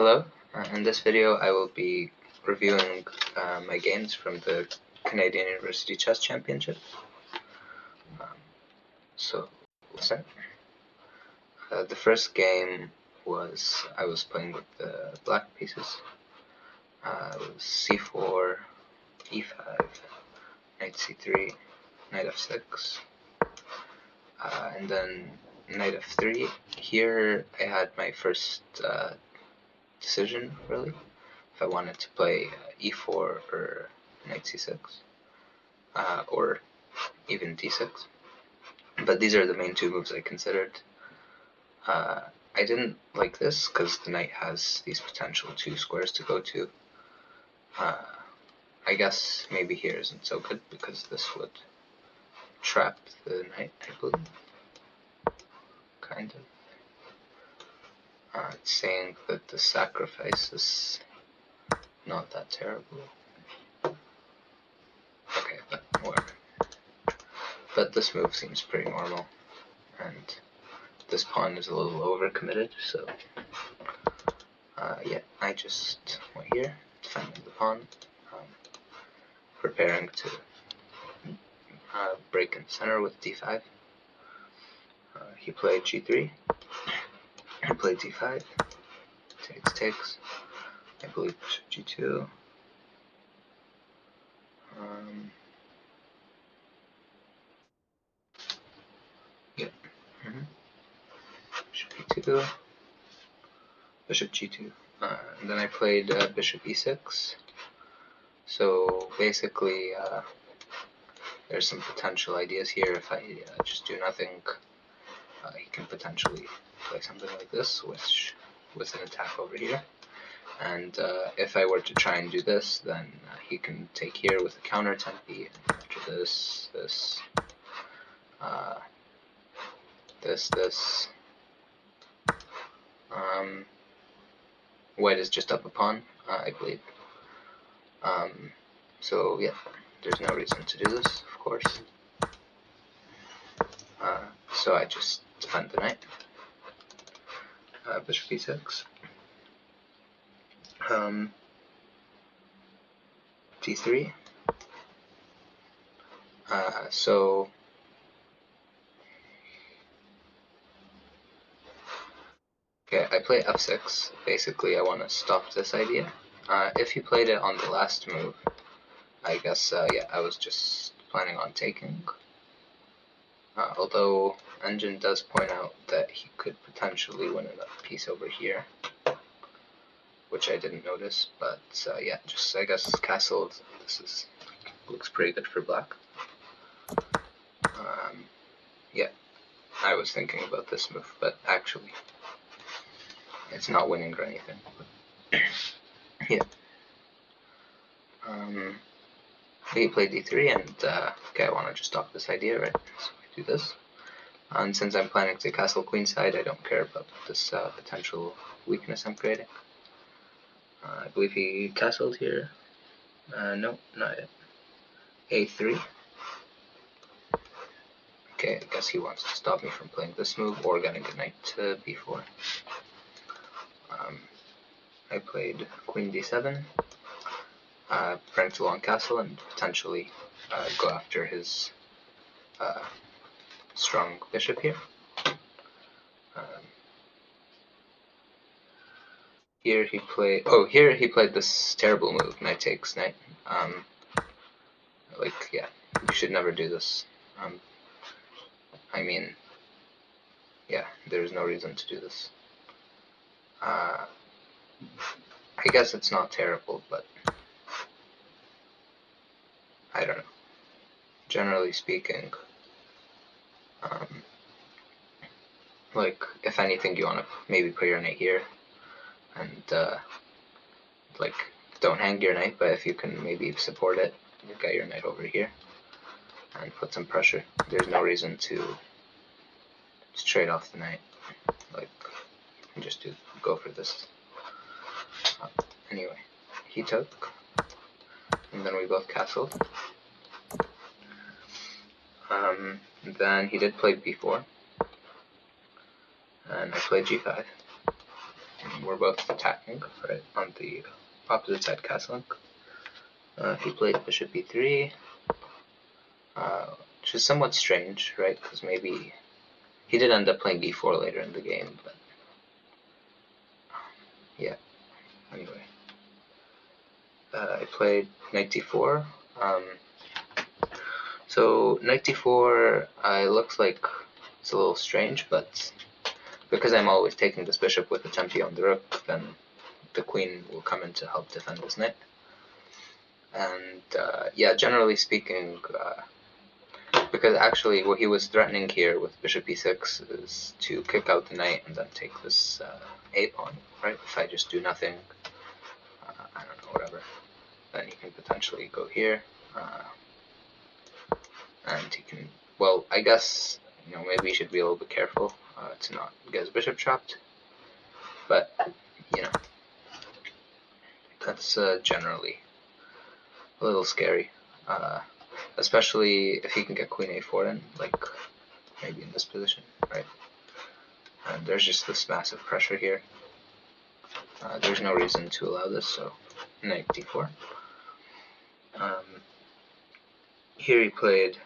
Hello, in this video I will be reviewing my games from the Canadian University Chess Championship. So let's start. The first game was I was playing with the black pieces. It was c4, e5, knight c3, knight f6, and then knight f3. Here I had my first decision, really, if I wanted to play e4 or knight c6, or even d6. But these are the main two moves I considered. I didn't like this because the knight has these potential two squares to go to. I guess maybe here isn't so good because this would trap the knight, I believe. Kind of. It's saying that the sacrifice is not that terrible. Okay, but whatever. But this move seems pretty normal, and this pawn is a little overcommitted, so yeah, I just went here, defending the pawn, preparing to break in the center with d5. He played g3, I played d5, takes, I believe bishop g2, yeah, bishop e2, bishop g2, and then I played bishop e6. So basically, there's some potential ideas here. If I just do nothing, he can potentially play something like this, which with an attack over here. And if I were to try and do this, then he can take here with a counter tempi, and after this, this, this. White is just up a pawn, I believe. So yeah, there's no reason to do this, of course. So I just defend the knight. Bishop e6. d3. So okay, I play f6. Basically, I want to stop this idea. If he played it on the last move, I guess, yeah, I was just planning on taking. Although Engine does point out that he could potentially win a piece over here, which I didn't notice, but yeah, just I guess castled. This looks pretty good for black. Yeah, I was thinking about this move, but actually, it's not winning or anything. Yeah. He played d3, and okay, I want to just stop this idea, right? So I do this. And since I'm planning to castle queenside, I don't care about this potential weakness I'm creating. I believe he castled here. No, not yet. a3. Okay, I guess he wants to stop me from playing this move or getting a knight to b4. I played queen d7, preparing to long castle and potentially go after his strong bishop here. Here he played this terrible move, knight takes knight. Like, yeah, you should never do this. I mean, yeah, there's no reason to do this. I guess it's not terrible, but I don't know. Generally speaking, like, if anything, you want to maybe put your knight here, and like, don't hang your knight, but if you can maybe support it, you get your knight over here and put some pressure. There's no reason to just trade off the knight. Like, you can just go for this. Anyway, he took, and then we both castled. Then he did play b4, and I played g5. we're both attacking, right, on the opposite side castling. He played bishop e3, which is somewhat strange, right, because maybe he did end up playing e4 later in the game, but yeah, anyway. I played knight d4. So knight d4 looks like it's a little strange, but because I'm always taking this bishop with the tempi on the rook, then the queen will come in to help defend this knight. And yeah, generally speaking, because actually what he was threatening here with bishop e6 is to kick out the knight and then take this a pawn, right? If I just do nothing, I don't know, whatever, then he can potentially go here, and he can, well, I guess, you know, maybe he should be a little bit careful to not get his bishop trapped, but, you know, that's generally a little scary, especially if he can get queen a4 in, like maybe in this position, right? And there's just this massive pressure here. There's no reason to allow this, so knight d4. Here he played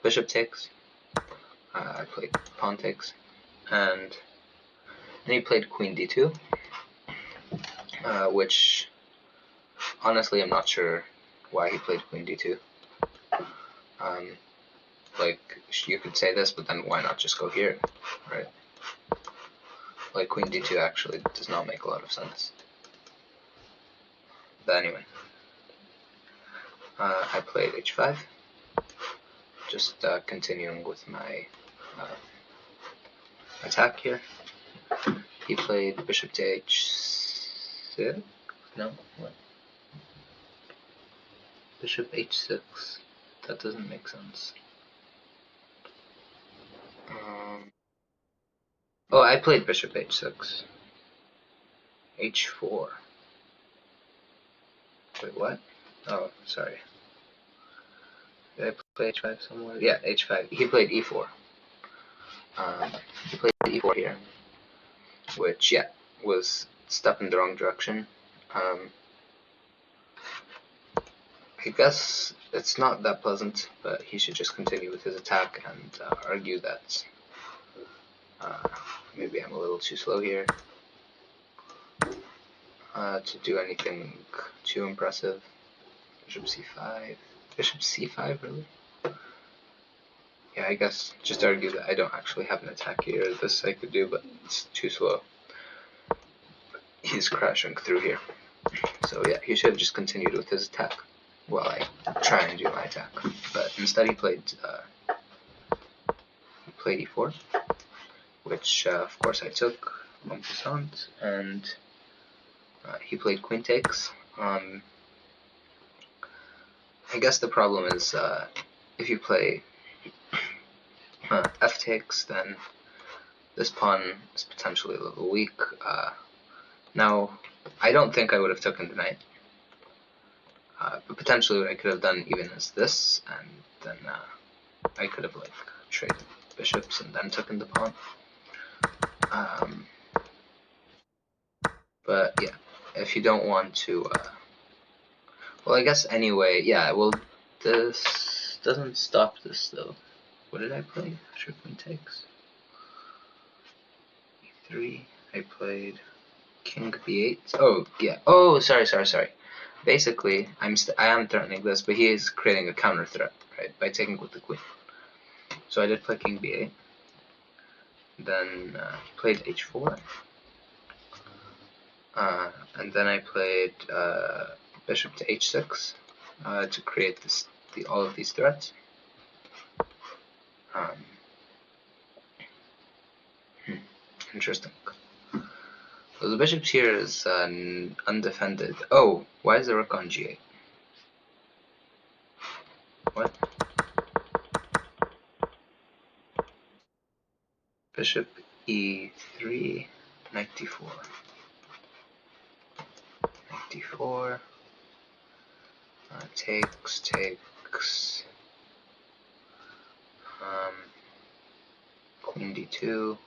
bishop takes, I played pawn takes, and then he played queen d2, which honestly I'm not sure why he played queen d2. Like, you could say this, but then why not just go here, right? Like, queen d2 actually does not make a lot of sense. But anyway, I played h5, just continuing with my attack here. He played bishop to h6. No, what? Bishop h6. That doesn't make sense. Oh, I played bishop h6. h4. Wait, what? Oh, sorry. Did I play h5 somewhere? Yeah, h5. He played e4. He played e4 here, which, yeah, was a step in the wrong direction. I guess it's not that pleasant, but he should just continue with his attack and argue that maybe I'm a little too slow here to do anything too impressive. Bishop c5. Bishop c5, really? Yeah, I guess just argue that I don't actually have an attack here. This I could do, but it's too slow. He's crashing through here. So yeah, he should have just continued with his attack while I try and do my attack. But instead he played e4, which of course I took en passant, and he played queen takes. I guess the problem is if you play f takes, then this pawn is potentially a little weak. Now, I don't think I would have taken the knight, but potentially what I could have done even is this, and then I could have like traded bishops and then taken the pawn. But yeah, if you don't want to, well, I guess anyway, yeah, well, this doesn't stop this though. What did I play? Sure, queen takes. e3. I played king b8. Oh yeah. Oh, sorry. Basically, I am threatening this, but he is creating a counter threat, right, by taking with the queen. So I did play king b8. Then played h4. And then I played bishop to h6 to create all of these threats. Interesting. So the bishop here is undefended. Oh, why is the rook on g8? What? Bishop e3, knight d4. Knight d4. Takes. Queen d2.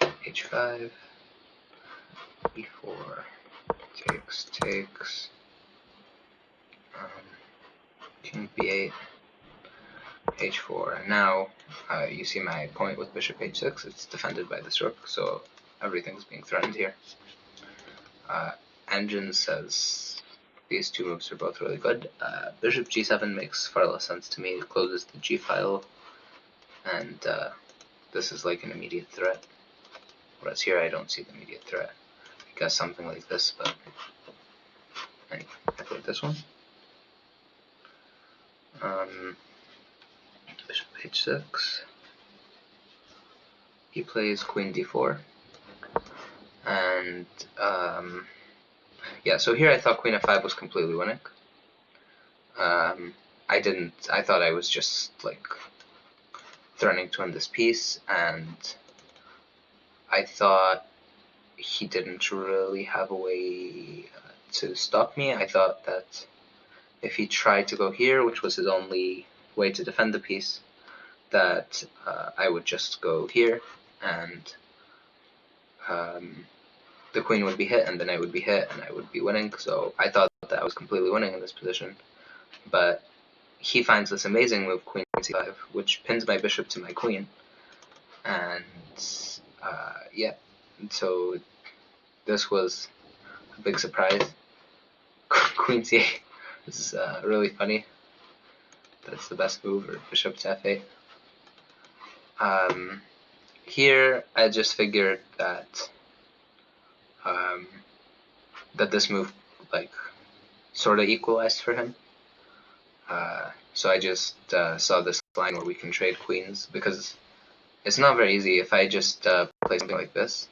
h5, e4, takes, king b8, h4, and now you see my point with bishop h6. It's defended by this rook, so everything's being threatened here. Engine says these two moves are both really good. Bishop g7 makes far less sense to me. It closes the g file, and this is like an immediate threat. Whereas here I don't see the immediate threat. I guess something like this, but anyway, I played this one. Bishop h6. He plays queen d4, and yeah. So here I thought queen f5 was completely winning. I didn't. I thought I was just like threatening to win this piece, and I thought he didn't really have a way to stop me. I thought that if he tried to go here, which was his only way to defend the piece, that I would just go here, and the queen would be hit, and the knight would be hit, and I would be winning. So I thought that I was completely winning in this position. But he finds this amazing move, queen c5, which pins my bishop to my queen. And yeah, so this was a big surprise. Queen c8. This is really funny. That's the best move, or bishop to f8. Here I just figured that that this move like sort of equalized for him. So I just saw this line where we can trade queens, because it's not very easy. If I just play something like this,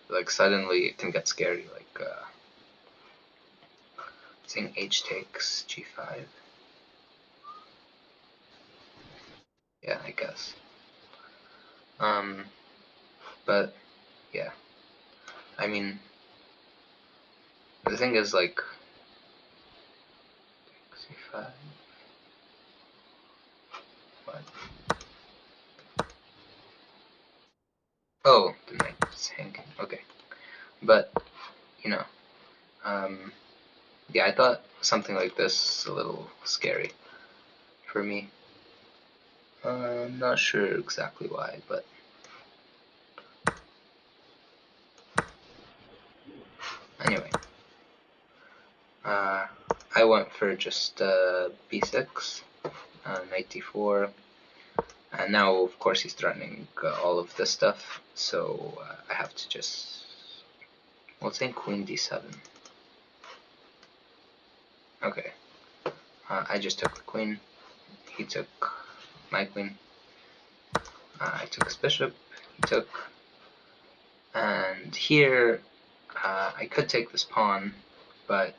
like suddenly it can get scary, like saying h takes g5. Yeah, I guess. But yeah, I mean, the thing is, like, c5. What? Oh, the knight's hanging. Okay, but you know, yeah, I thought something like this a little scary for me. I'm not sure exactly why, but anyway, I went for just b6, knight d4, and now of course he's threatening all of this stuff, so I have to just, well, say queen d7. Okay, I just took the queen, he took my queen, I took his bishop, he took, and here I could take this pawn, but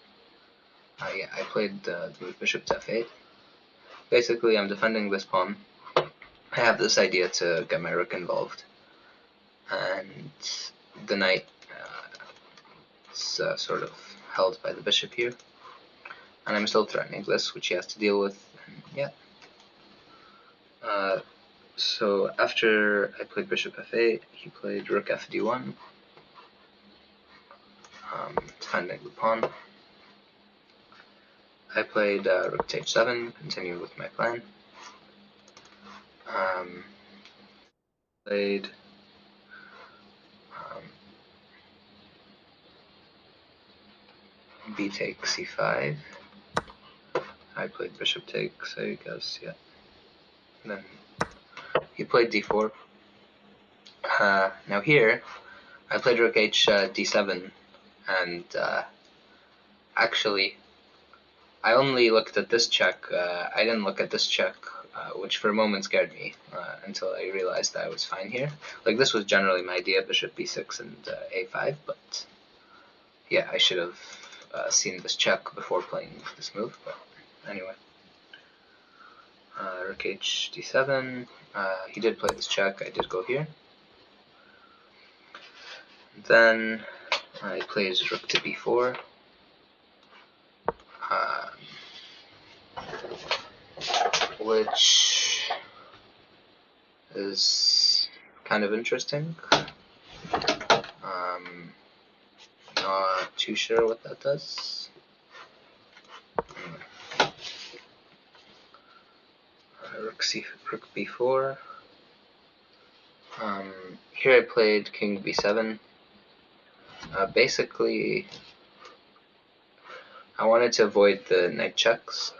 yeah, I played the move bishop to f8. Basically, I'm defending this pawn. I have this idea to get my rook involved, and the knight is sort of held by the bishop here, and I'm still threatening this, which he has to deal with, and yeah. So after I played bishop f8, he played rook fd1, defending the pawn. I played rook to h7, continuing with my plan. Played b takes c5. I played bishop takes, I guess, yeah. And then he played d4. Now here, I played rook h d7, and actually, I only looked at this check. I didn't look at this check, which for a moment scared me, until I realized that I was fine here. Like, this was generally my idea, bishop b6 and a5, but yeah, I should have seen this check before playing this move, but anyway. Rook h d7, he did play this check, I did go here. Then I played rook to b4, which is kind of interesting. Not too sure what that does. Rook b4. Here I played king b7. Basically, I wanted to avoid the knight checks.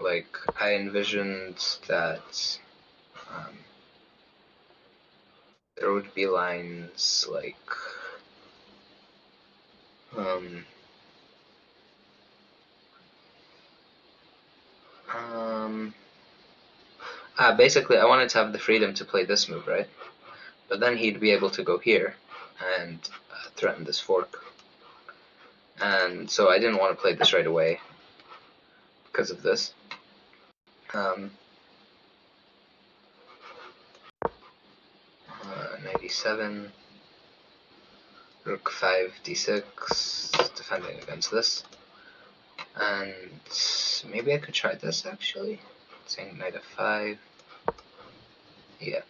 Like, I envisioned that there would be lines like basically I wanted to have the freedom to play this move, right? But then he'd be able to go here and threaten this fork. And so I didn't want to play this right away because of this. Knight e7, rook 5 d6, defending against this. And maybe I could try this actually, saying knight f5. Yeah.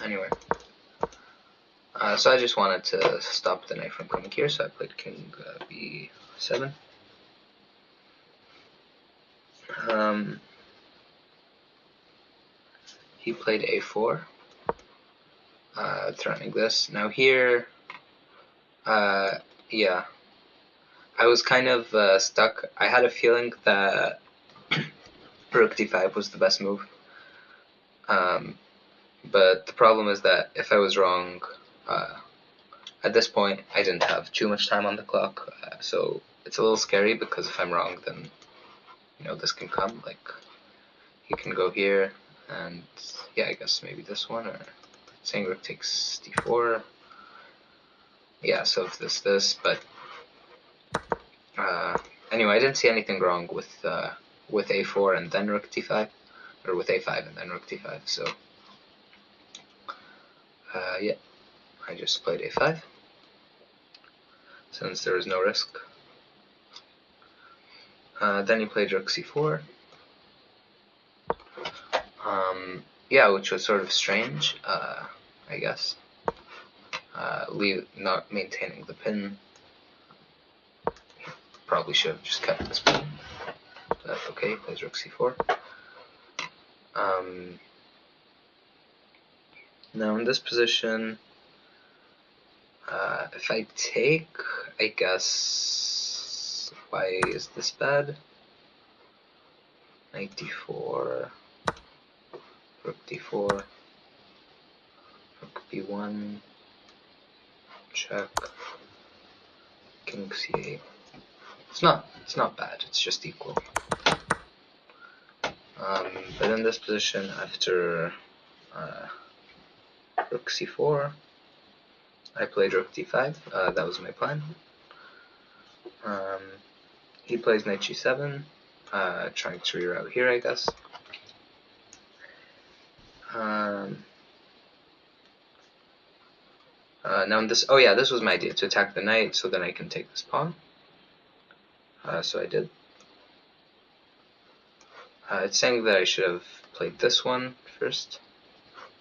Anyway. So I just wanted to stop the knight from coming here, so I played king b7. He played a4, threatening this. Now here, yeah, I was kind of stuck. I had a feeling that rook d5 was the best move. But the problem is that if I was wrong, at this point I didn't have too much time on the clock, so it's a little scary because if I'm wrong, then this can come. Like, he can go here, and yeah, I guess maybe this one, or saying rook takes d4. Yeah, so if this, but anyway, I didn't see anything wrong with a4 and then rook d5, or with a5 and then rook d5. So yeah, I just played a5 since there was no risk. Then he played rook c4. Yeah, which was sort of strange, I guess. Not maintaining the pin. Probably should have just kept this pin. But okay, plays rook c4. Now in this position, if I take, I guess, why is this bad? Knight d4, rook d4, rook b1, check, king c8. It's not bad. It's just equal. But in this position, after rook c4, I played rook d5. That was my plan. He plays knight g7, trying to reroute here, I guess. Now in this, oh yeah, this was my idea, to attack the knight so then I can take this pawn. So I did. It's saying that I should have played this one first,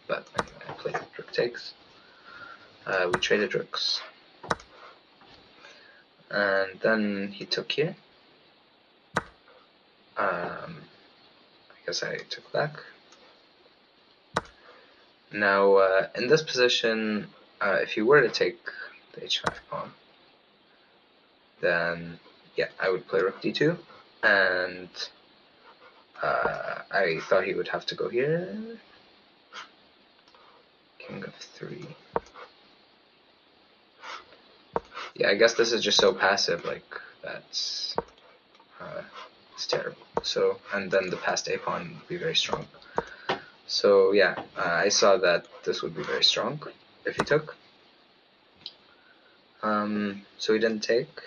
but anyway, I played rook takes. We traded rooks. And then he took here. I guess I took back. Now, in this position, if you were to take the h5 pawn, then yeah, I would play rook d2, and I thought he would have to go here. King of 3. Yeah, I guess this is just so passive, like, that's it's terrible. So, and then the passed a pawn would be very strong. So yeah, I saw that this would be very strong if he took. So he didn't take.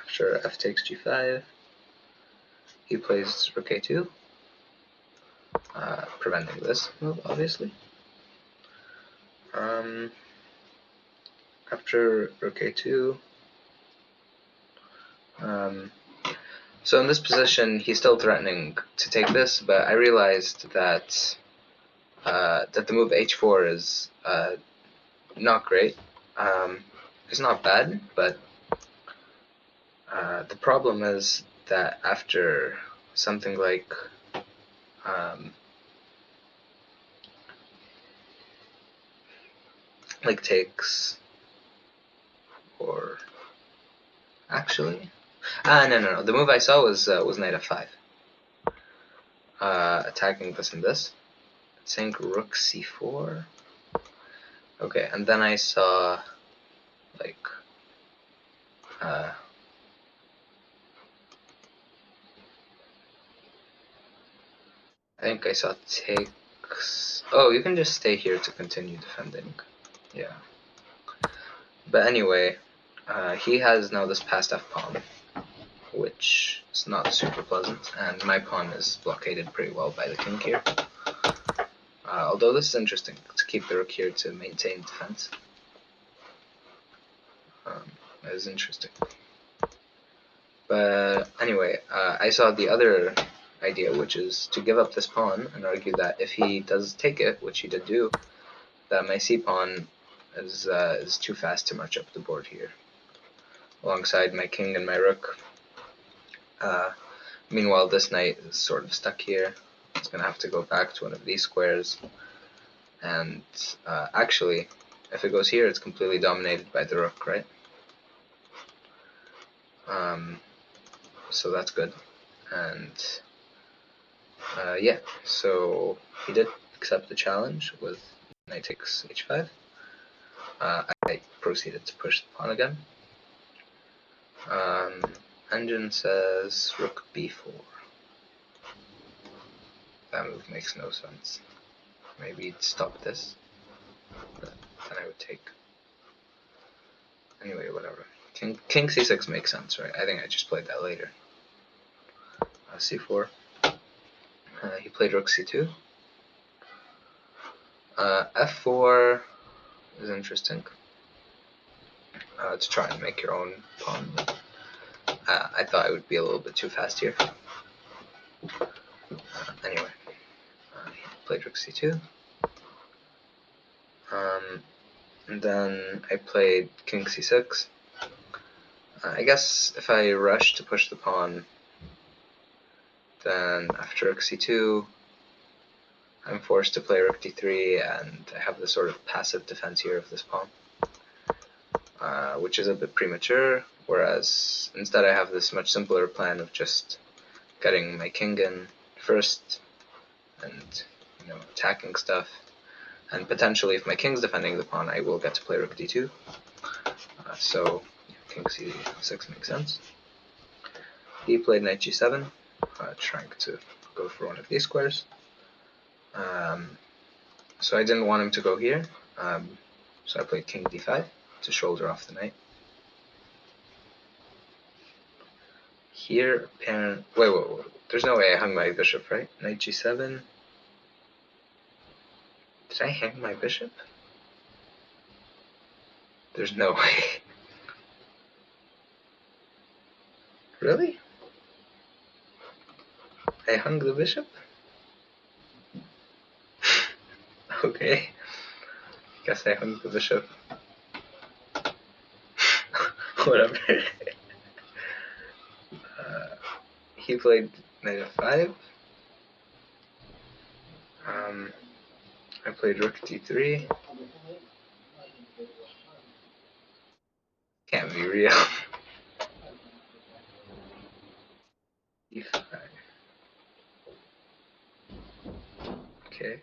After f takes g5, he plays rook a2, preventing this move, obviously. After rook a2, so in this position, he's still threatening to take this, but I realized that that the move h4 is not great. It's not bad, but the problem is that after something like takes, or actually, no. The move I saw was knight f5, attacking this and this. I think rook c4. Okay, and then I saw like I think I saw takes. Oh, you can just stay here to continue defending. Yeah. But anyway, he has now this passed f pawn, which is not super pleasant, and my pawn is blockaded pretty well by the king here. Although this is interesting to keep the rook here to maintain defense. That is interesting. But anyway, I saw the other idea, which is to give up this pawn and argue that if he does take it, which he did do, that my c pawn is too fast to march up the board here, alongside my king and my rook. Meanwhile, this knight is sort of stuck here. It's going to have to go back to one of these squares. And actually, if it goes here, it's completely dominated by the rook, right? So that's good. And yeah, so he did accept the challenge with knight takes h5. I proceeded to push the pawn again. Engine says rook b4. That move makes no sense. Maybe he'd stop this, but then I would take. Anyway, whatever. King c6 makes sense, right? I think I just played that later. c4. He played rook c2. f4 is interesting. To try and make your own pawn. I thought it would be a little bit too fast here. Anyway, he played rook c2. And then I played king c6. I guess if I rush to push the pawn, then after rook c2, I'm forced to play rook d3, and I have this sort of passive defense here of this pawn, which is a bit premature, whereas instead I have this much simpler plan of just getting my king in first and attacking stuff, and potentially if my king's defending the pawn, I will get to play rook d2. So king c6 makes sense. He played knight g7, trying to go for one of these squares. So I didn't want him to go here, so I played king d5 to shoulder off the knight. Here, wait, there's no way I hung my bishop, right? Knight g7. Did I hang my bishop? There's no way. Really? I hung the bishop? Okay. Guess I hung the bishop. Whatever. He played knight f5. I played rook d3. Can't be real. e5. Okay.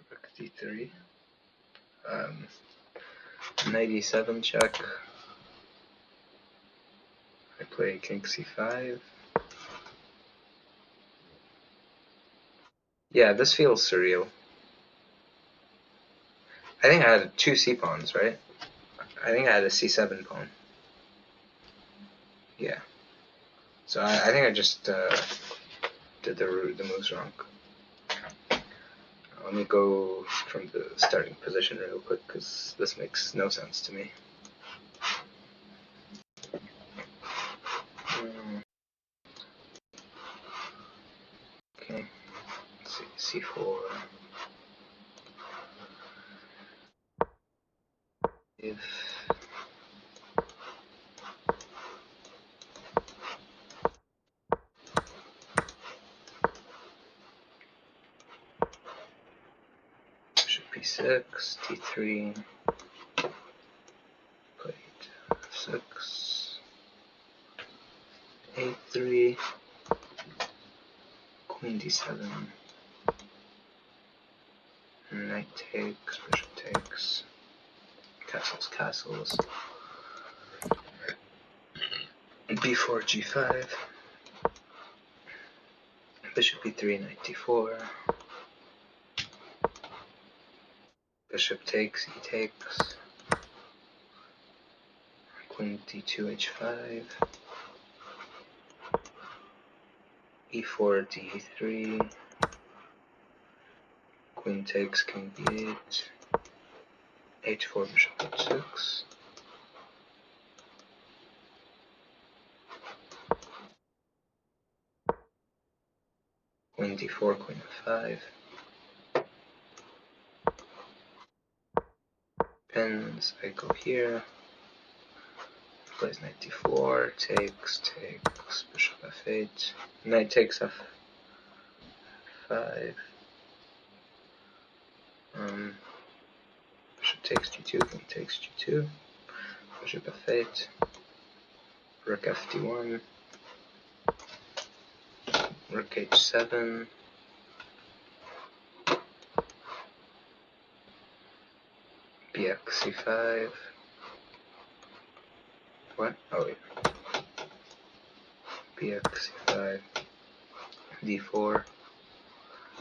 Rook d3. Knight e7 check. I play king c5. Yeah, this feels surreal. I think I had two c pawns, right? I think I had a c7 pawn. Yeah. So I think I just did the moves wrong. Let me go from the starting position real quick, because this makes no sense to me. Okay, c4. If bishop b6, d3, plate f6, a3, queen d7, knight takes, bishop takes, castles, castles, b4, g5, bishop e3, knight d4, bishop takes, e takes, queen d2, h5, e4, d3, queen takes, king b8, h4, bishop h6, queen d4, queen f5, pins, I go here, plays knight d4, takes, bishop f8, knight takes f5, bishop takes g2, king takes g2, bishop f8, rook fd1, rook h7, bx c5, what? Oh wait, bx c5, d4,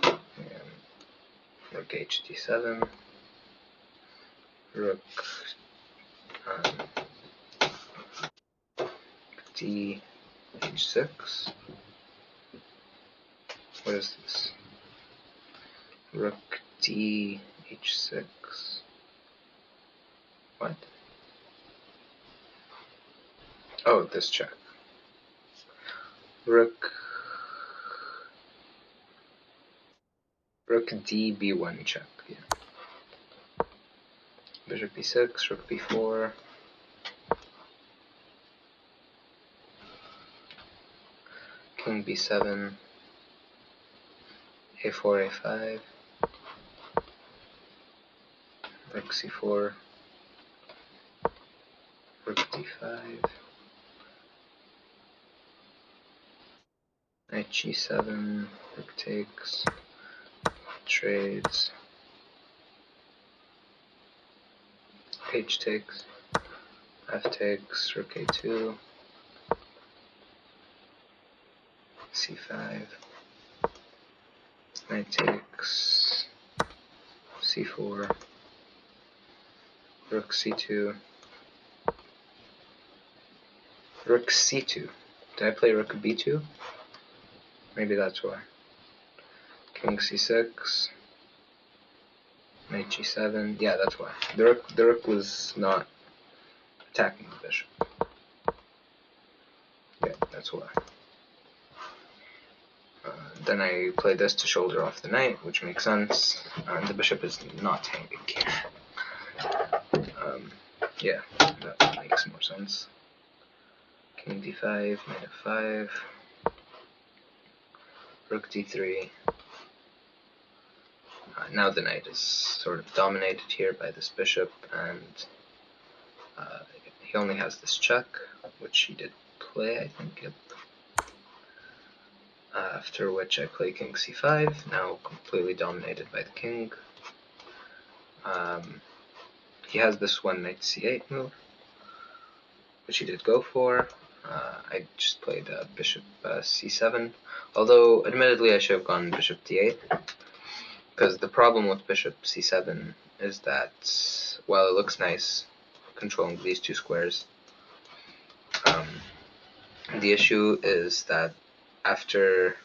and rook hd7, rook d h6. What is this? Rook d h6. What? Oh, this check. Rook d b1 check. Yeah. Bishop b6, rook b4. King b7, a4, a5, rook c4, rook d5, knight g7, rook takes, trades, h takes, f takes, rook a2, c5, knight takes, c4, rook c2, rook c2. Did I play rook b2? Maybe that's why. King c6, knight g7. Yeah, that's why. The rook was not attacking the bishop. Yeah, that's why. Then I play this to shoulder off the knight, which makes sense. And the bishop is not hanging here. Yeah, that makes more sense. King d5, knight f5, rook d3. Now the knight is sort of dominated here by this bishop, and he only has this check, which he did play, I think. Yep. After which I play king c5, now completely dominated by the king. He has this one knight c8 move, which he did go for. I just played bishop c7, although admittedly I should have gone bishop d8, because the problem with bishop c7 is that while it looks nice controlling these two squares, the issue is that after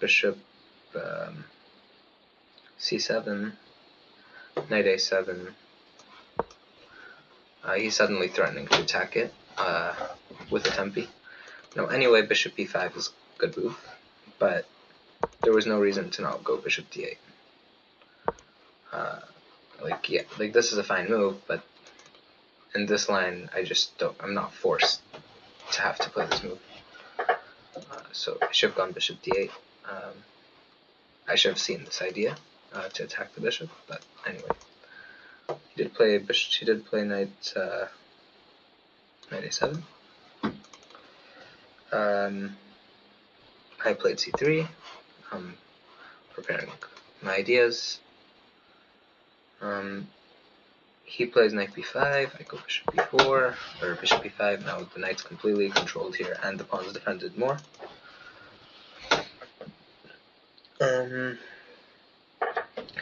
bishop c7, knight a7, he's suddenly threatening to attack it with a tempi, Now, anyway, bishop b5 is a good move, but there was no reason to not go bishop d8. Like this is a fine move, but in this line, I'm not forced to have to play this move. So I should have gone bishop d8. I should have seen this idea to attack the bishop, but anyway. He did play bishop. She did play knight a7. I played c3. I'm preparing my ideas. He plays knight b5. I go bishop b4 or bishop b5. Now the knight's completely controlled here, and the pawn's defended more.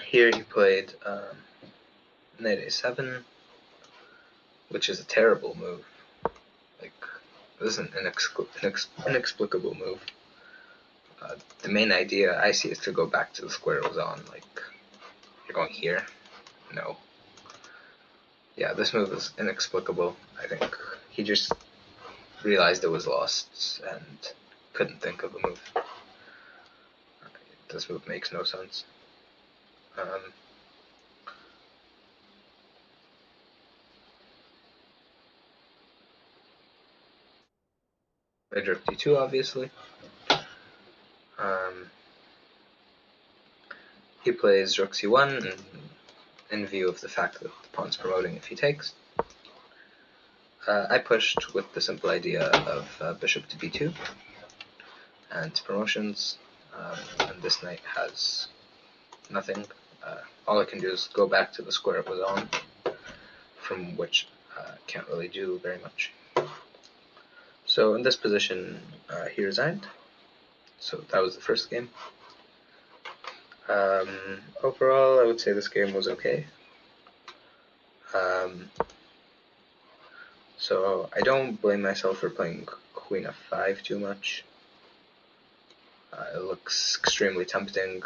Here he played knight a7, which is a terrible move. Like, this is an inexplicable move. The main idea I see is to go back to the square it was on. Like, you're going here? No. Yeah, this move is inexplicable. I think he just realized it was lost and couldn't think of a move. This move makes no sense. Knight rook d2, obviously. He plays rook c1 in view of the fact that the pawn's promoting if he takes. I pushed with the simple idea of bishop to b2 and promotions, and this knight has nothing. All I can do is go back to the square it was on, from which can't really do very much. So in this position, he resigned. So that was the first game. Overall, I would say this game was okay. So I don't blame myself for playing queen f5 too much. It looks extremely tempting,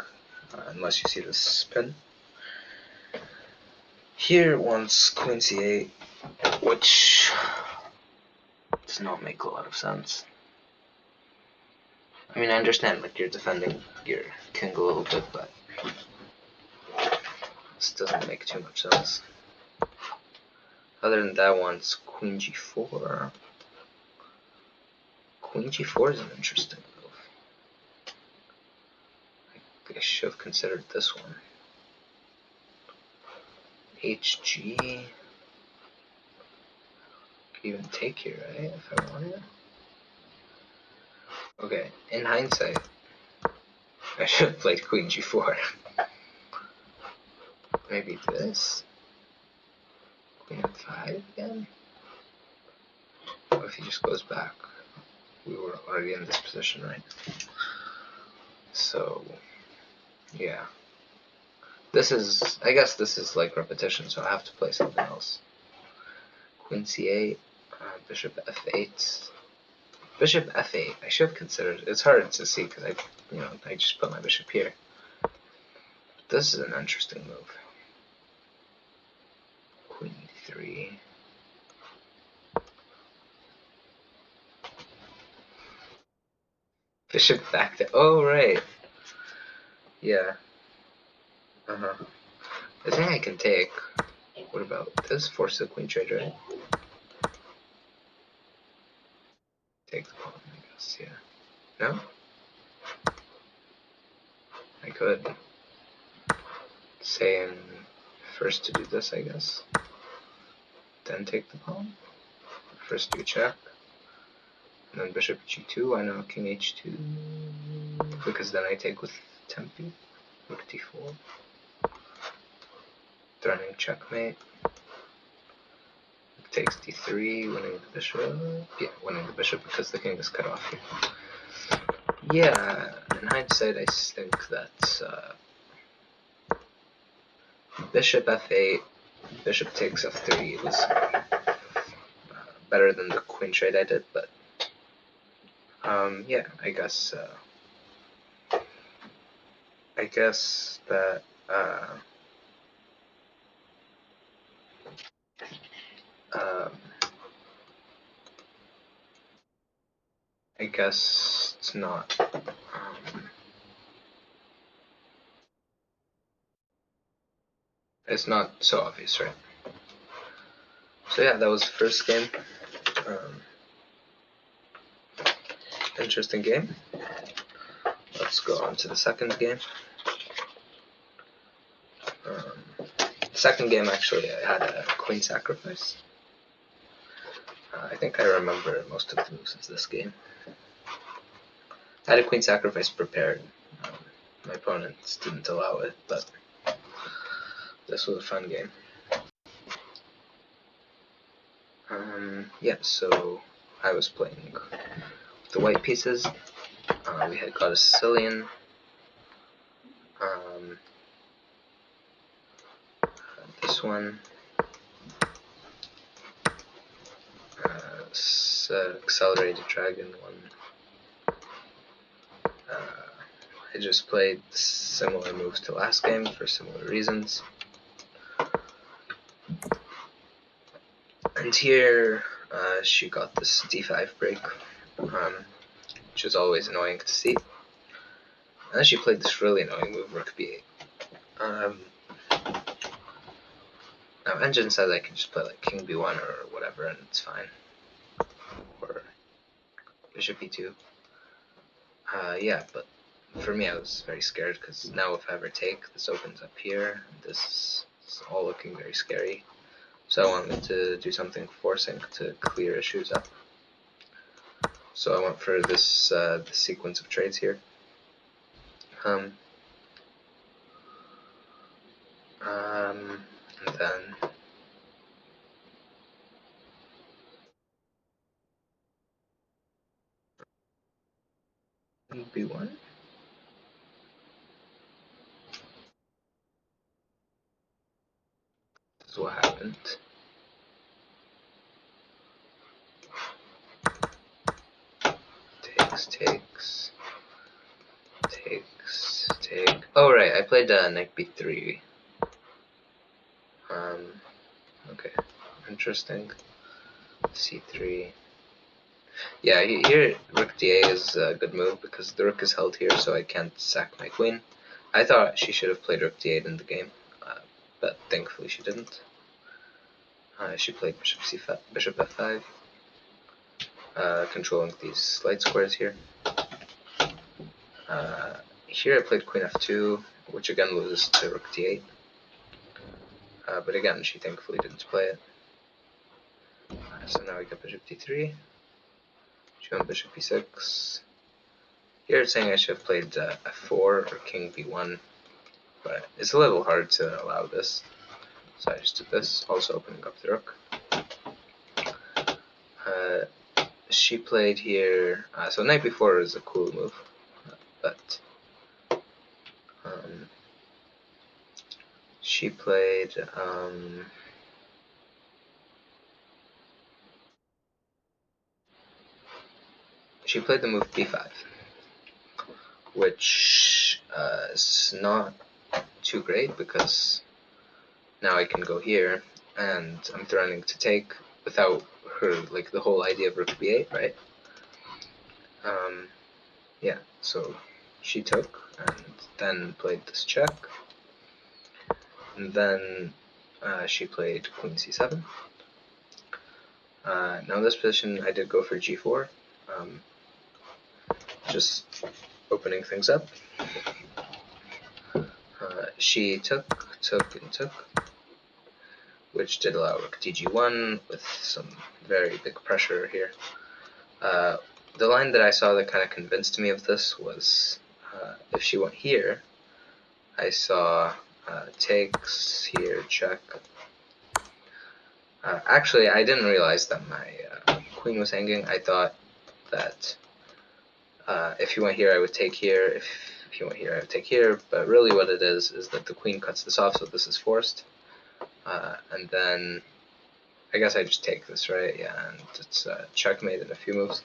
unless you see the spin. Here it wants queen c8, which does not make a lot of sense. I mean, I understand, like, you're defending your king a little bit, but this doesn't make too much sense. Other than that, wants queen g4. Queen g4 is an interesting move. I should have considered this one. hg. Could even take here, right? If I wanted. Okay, in hindsight, I should have played queen g4. Maybe this. Queen f5 again. What if he just goes back? We were already in this position, right? So, yeah. I guess this is like repetition, so I have to play something else. Queen c8, bishop f8. Bishop f8, I should have considered. It's hard to see because I just put my bishop here. This is an interesting move. Queen e3. Bishop back to. Oh, right. Yeah. I think I can take. What about this? Force the queen trade, right? Take the pawn, I guess, yeah. No? I could. Saying first to do this, I guess. Then take the pawn. First do check. And then bishop g2, why not king h2? Because then I take with tempi. Rook d4. Threatening checkmate. Takes d3, winning the bishop. Yeah, winning the bishop because the king is cut off here. Yeah, in hindsight, I think that bishop f8, bishop takes f3 was better than the queen trade I did, but yeah, I guess that guess it's not. It's not so obvious, right? So yeah, that was the first game. Interesting game. Let's go on to the second game. Second game, actually, I had a queen sacrifice. I think I remember most of the moves of this game. I had a queen sacrifice prepared. My opponents didn't allow it, but this was a fun game. Yeah, so I was playing with the white pieces. We had got a Sicilian. This one. Accelerated Dragon one. I just played similar moves to last game for similar reasons. And here she got this d5 break, which is always annoying to see. And then she played this really annoying move, rook b8. Now Engine says I can just play like king b1 or whatever and it's fine. Or bishop e2. Yeah, but for me I was very scared because now if I ever take, this opens up here. This is all looking very scary. So I wanted to do something forcing to clear issues up. So I went for this sequence of trades here. And then b1. This is what happened. Takes. Take. Oh right, I played knight b3. Okay, interesting. c3. Yeah, here rook da is a good move because the rook is held here, so I can't sack my queen. I thought she should have played rook d8 in the game, but thankfully she didn't. She played bishop c5, bishop f5, controlling these light squares here. Here I played queen f2, which again loses to rook d8. But again, she thankfully didn't play it. So now we got bishop d3. She went bishop b6. Here it's saying I should have played f4 or king b1, but it's a little hard to allow this. So I just did this, also opening up the rook. She played here, so knight b4 is a cool move, but she played the move b5, which is not too great because now I can go here and I'm threatening to take without her, like the whole idea of rook b8, right? Yeah, so she took and then played this check, and then she played queen c7. Now in this position I did go for g4, just opening things up. She took, which did allow rook dg1 with some very big pressure here. The line that I saw that kind of convinced me of this was if she went here, I saw takes here, check. Actually, I didn't realize that my queen was hanging. I thought that if you went here, I would take here. If you went here, I would take here. But really what it is that the queen cuts this off, so this is forced. And then I guess I just take this, right? Yeah, and it's checkmate in a few moves.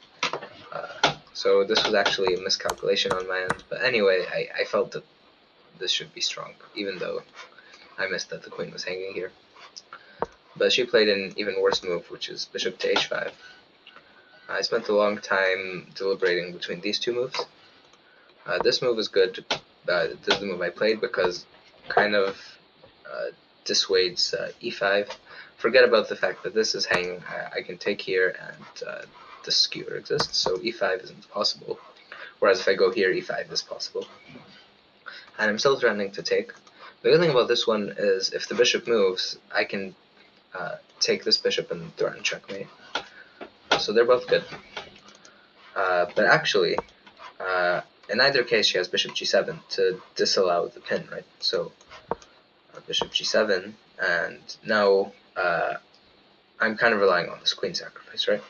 So this was actually a miscalculation on my end. But anyway, I felt that this should be strong, even though I missed that the queen was hanging here. But she played an even worse move, which is bishop to h5. I spent a long time deliberating between these two moves. This move is good. This is the move I played because kind of dissuades e5. Forget about the fact that this is hanging. I can take here and the skewer exists, so e5 isn't possible. Whereas if I go here, e5 is possible. And I'm still threatening to take. The good thing about this one is if the bishop moves, I can take this bishop and threaten checkmate. So they're both good. But actually, in either case, she has bishop g7 to disallow the pin, right? So bishop g7, and now I'm kind of relying on this queen sacrifice, right?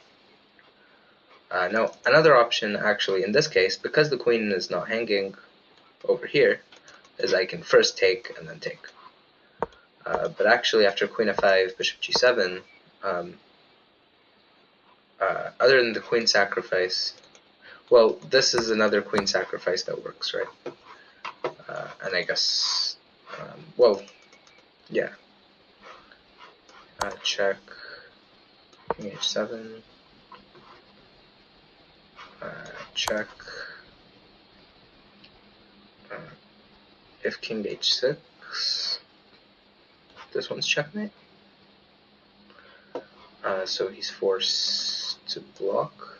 Now, another option, actually, in this case, because the queen is not hanging over here, is I can first take and then take. But actually, after queen f5, bishop g7, other than the queen sacrifice, well, this is another queen sacrifice that works, right? And I guess, well, yeah. Check, king h7, check, if king h6, this one's checkmate. So he's forced to block,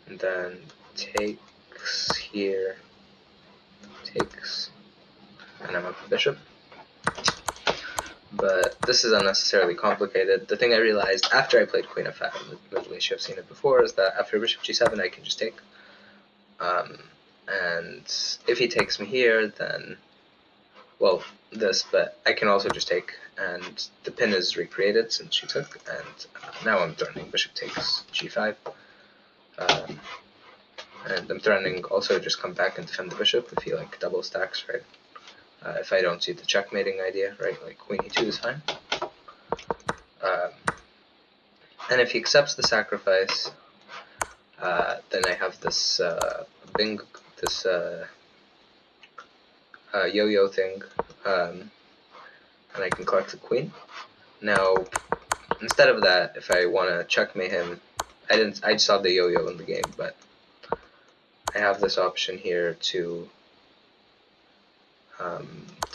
and then takes here, takes, and I'm up the bishop. But this is unnecessarily complicated. The thing I realized after I played queen f5, admittedly I've seen it before, is that after bishop g7 I can just take. And if he takes me here, then, well, this, but I can also just take, and the pin is recreated since she took, and now I'm threatening bishop takes g5. And I'm threatening also just come back and defend the bishop if he like double stacks, right? If I don't see the checkmating idea, right? Like queen e2 is fine. And if he accepts the sacrifice, then I have this yo-yo thing, and I can collect the queen. Now, instead of that, if I want to checkmate him, I saw the yo-yo in the game, but I have this option here to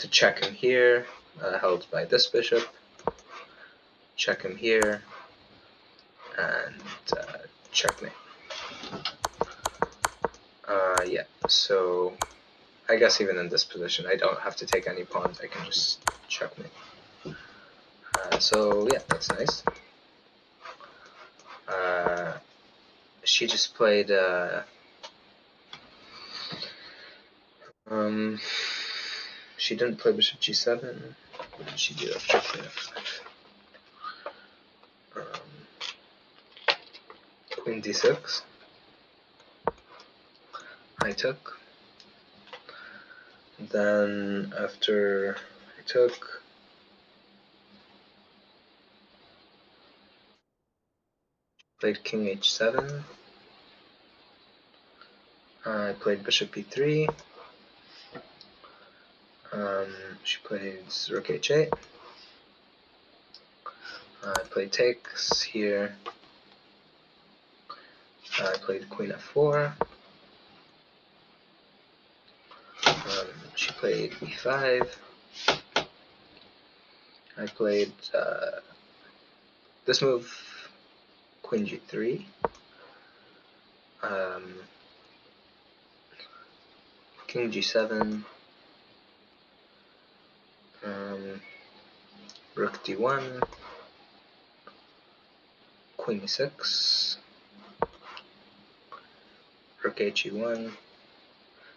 check him here, held by this bishop, check him here, and checkmate. Yeah, so I guess even in this position I don't have to take any pawns, I can just checkmate. So yeah, that's nice. She just played she didn't play bishop g7. What did she do after queen f5? Queen d6. I took. Then after I took, played king h7. I played bishop e3. She plays rook h8. I played takes here. I played queen f4. She played e5. I played this move, queen g3. King g7. Rook d1. Queen e6. Rook he1.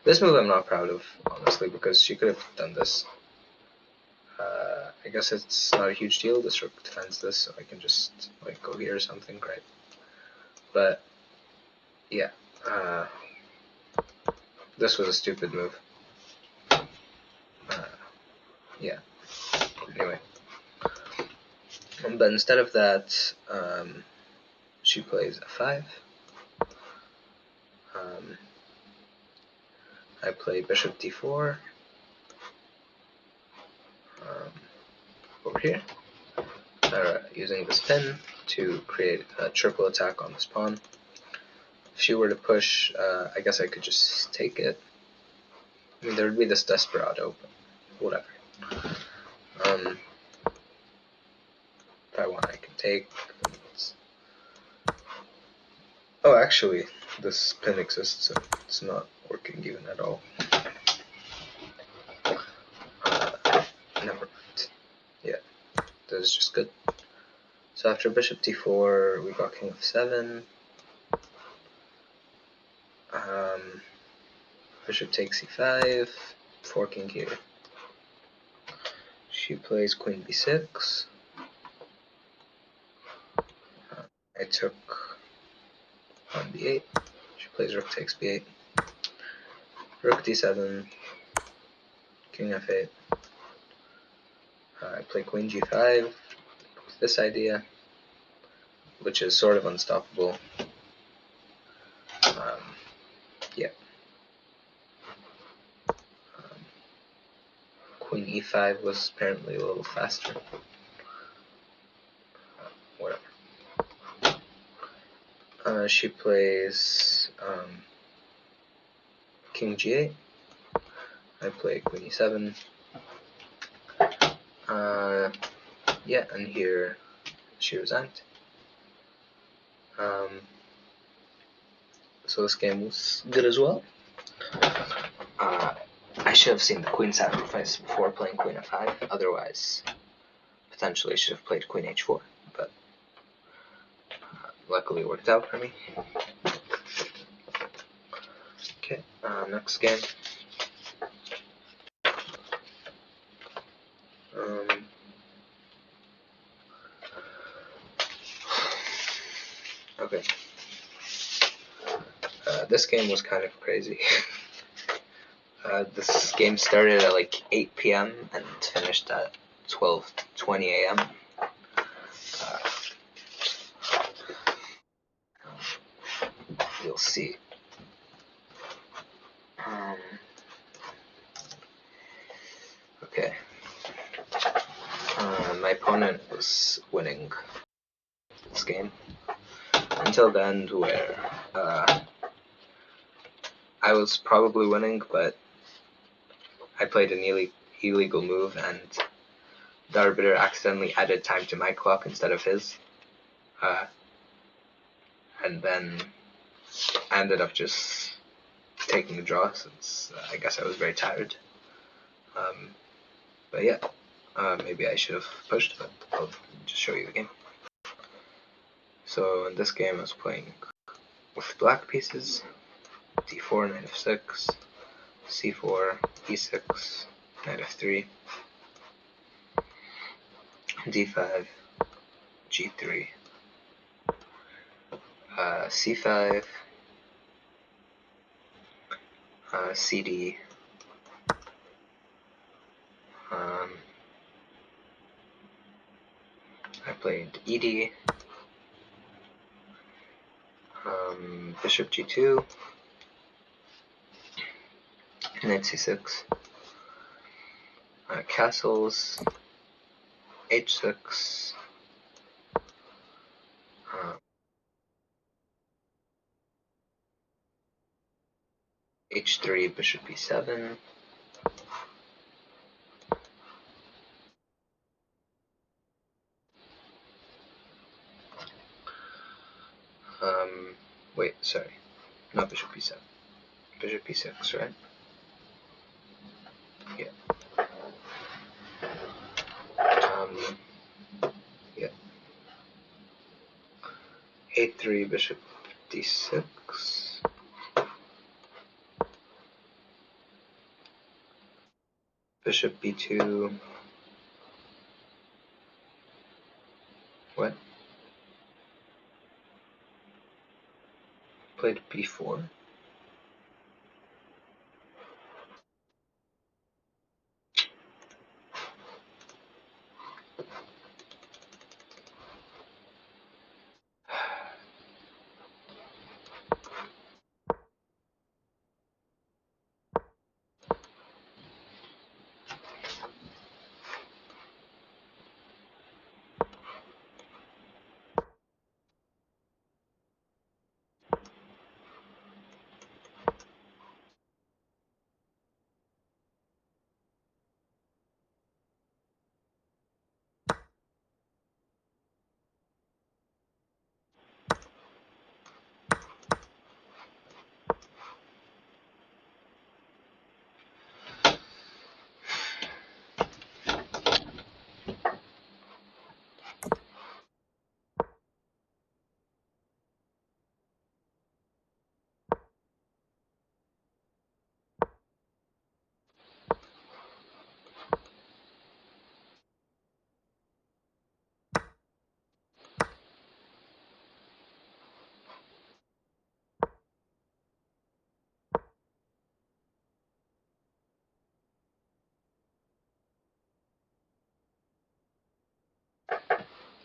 This move I'm not proud of, honestly, because she could have done this. I guess it's not a huge deal. This rook defends this, so I can just like go here or something, right? But yeah, this was a stupid move. Yeah. Anyway, but instead of that, she plays f5. I play bishop d4 over here, using this pin. to create a triple attack on this pawn. If she were to push, I guess I could just take it. I mean, there would be this Desperado, but whatever. If I want, I can take. Oh, actually, this pin exists, so it's not working even at all. Never mind. Yeah, that is just good. So after bishop d4, we got king f7. Bishop takes e5, forking here. She plays queen b6. I took on b8. She plays rook takes b8. Rook d7. King f8. I play queen g5 with this idea, which is sort of unstoppable. Yeah. Queen e5 was apparently a little faster. Whatever. She plays king g8. I play queen e7. Yeah, and here she resigned. So this game was good as well. I should have seen the queen sacrifice before playing queen f5. Otherwise, potentially should have played queen h4. But luckily it worked out for me. Okay, next game. Okay. This game was kind of crazy. This game started at like 8 p.m. and finished at 12:20 a.m. You'll see. Okay. My opponent was winning this game until the end, where I was probably winning, but I played an illegal move, and the arbiter accidentally added time to my clock instead of his. And then I ended up just taking a draw, since I guess I was very tired. But yeah, maybe I should have pushed, but I'll just show you the game. So in this game I was playing with black pieces: d4, knight f6, c4, e6, knight f3, d5, g3, c5, cd, I played ed, bishop g2, knight c6, castles, h6, h3, bishop e7, wait, sorry, not bishop e7, bishop e6, right? Yeah. Yeah. a3, bishop d6, bishop b2, what? Played b4.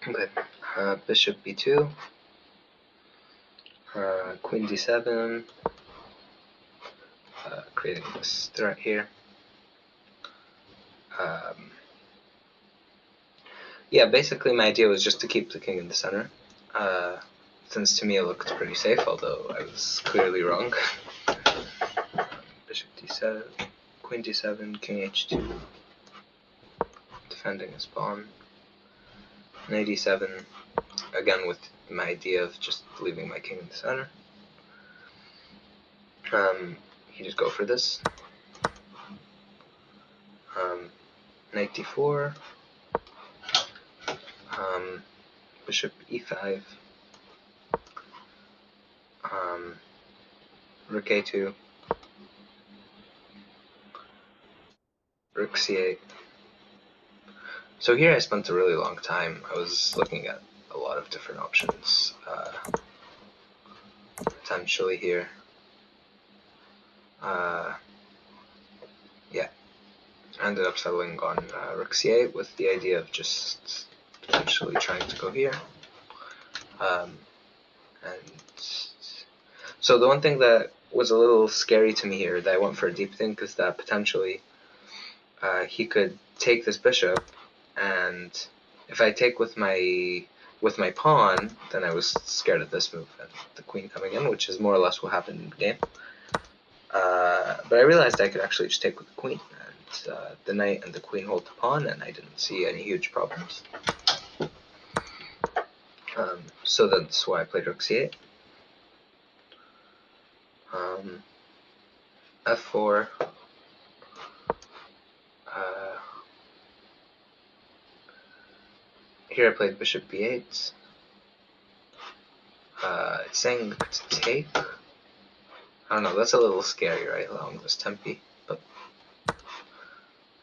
But bishop b2, queen d7, creating this threat here. Yeah, basically my idea was just to keep the king in the center, since to me it looked pretty safe, although I was clearly wrong. Bishop d7, queen d7, king h2, defending his pawn, knight e7, again with my idea of just leaving my king in the center. He just go for this. Knight d4, bishop e5, rook a2, rook c8. So here I spent a really long time. I was looking at a lot of different options potentially here. Yeah, I ended up settling on rook c8 with the idea of just potentially trying to go here. And so the one thing that was a little scary to me here that I went for a deep think is that potentially he could take this bishop, and if I take with my pawn, then I was scared of this move and the queen coming in, which is more or less what happened in the game. But I realized I could actually just take with the queen, and the knight and the queen hold the pawn, and I didn't see any huge problems. So that's why I played rook c8. F4. Here I played bishop b8. It's saying to take. I don't know, that's a little scary, right, along this tempi, but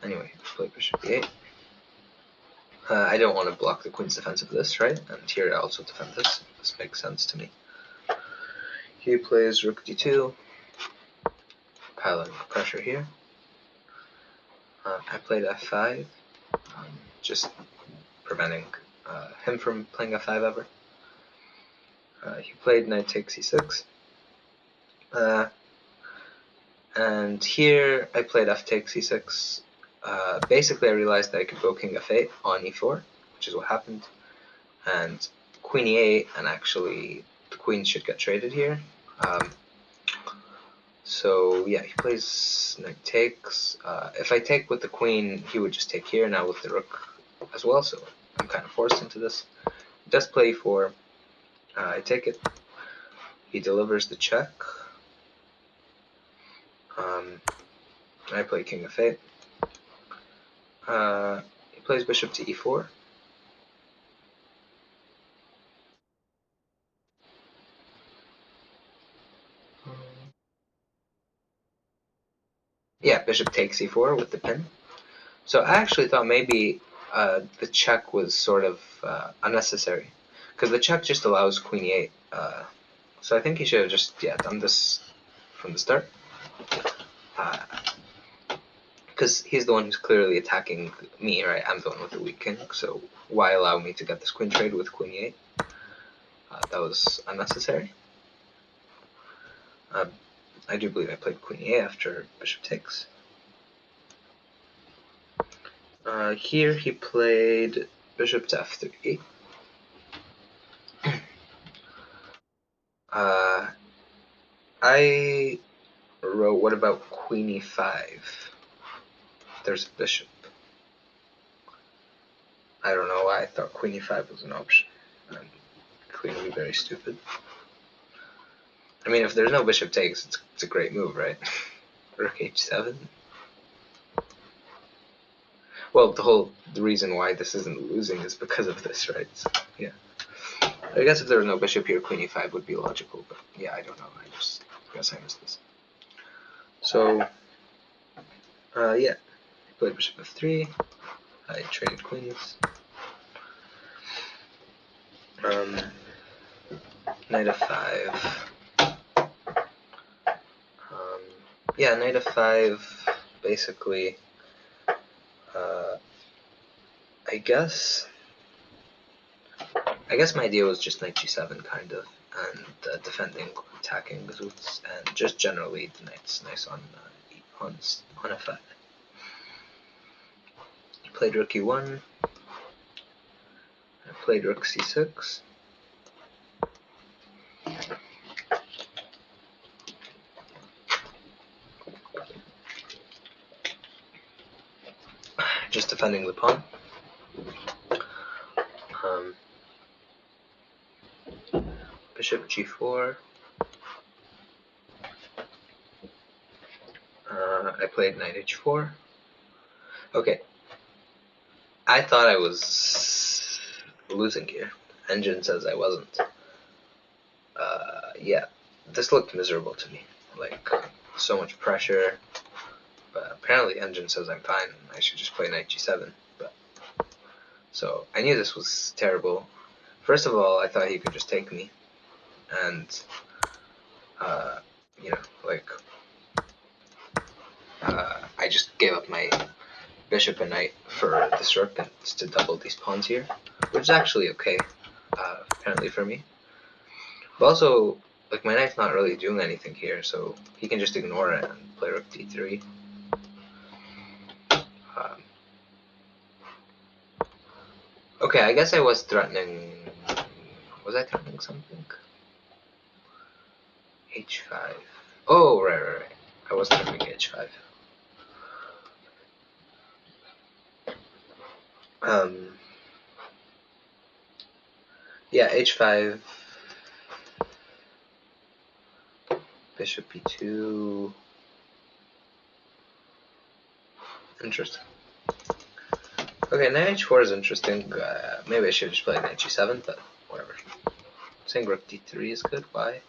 anyway, play bishop b8. I don't want to block the queen's defense of this, right, and here I also defend this. This makes sense to me. He plays rook d2, piling pressure here. I played f5, just preventing him from playing f5 ever. He played knight takes e6. And here I played f takes e6. Basically I realized that I could go king f8 on e4, which is what happened, and queen e8, and actually the queen should get traded here. So yeah, he plays knight takes. If I take with the queen, he would just take here, now with the rook as well, so I'm kind of forced into this. He does play e4. I take it. He delivers the check. I play king f8. He plays bishop to e4. Yeah, bishop takes e4 with the pin. So I actually thought maybe the check was sort of unnecessary, because the check just allows queen e8. So I think he should have just done this from the start, because he's the one who's clearly attacking me, right? I'm the one with the weak king, so why allow me to get this queen trade with queen e8? That was unnecessary. I do believe I played queen e8 after bishop takes. Here he played bishop to f3. I wrote, what about queen e5? There's a bishop. I don't know why I thought queen e5 was an option. I'm clearly very stupid. I mean, if there's no bishop takes, it's a great move, right? Rook h7. Well, the reason why this isn't losing is because of this, right? So, yeah. I guess if there was no bishop here, queen e5 would be logical, but yeah, I don't know. I guess I missed this. So, yeah, I played bishop f3. I traded queens. Knight f5. Yeah, knight f5. Basically, I guess I guess my idea was just knight g7 kind of, and defending, attacking the roots, and just generally the knight's nice on f5. Played rook e1. I played rook c6. Just defending the pawn. Bishop g4. I played knight h4. Okay. I thought I was losing here. Engine says I wasn't. Yeah, this looked miserable to me. Like, so much pressure. But apparently Engine says I'm fine. I should just play knight g7. So I knew this was terrible. First of all, I thought he could just take me. And, you know, like, I just gave up my bishop and knight for this rook and to double these pawns here, which is actually okay, apparently for me. But also, like, my knight's not really doing anything here, so he can just ignore it and play rook d3. Okay, I guess I was threatening. Was I threatening something? h5. Oh, right. I was threatening h5. Yeah, h5. Bishop e2. Interesting. Okay, knight h4 is interesting. Maybe I should just play knight g7, but whatever. Saying rook d3 is good. Why?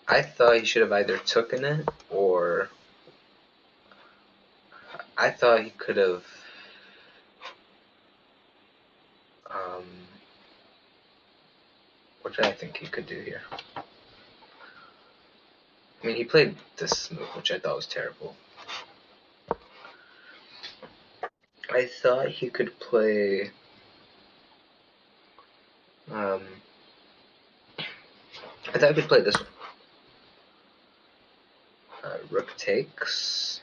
I thought he should have either taken it, or I thought he could have. What did I think he could do here? I mean, he played this move, which I thought was terrible. I thought he could play. I thought he could play this one. Rook takes.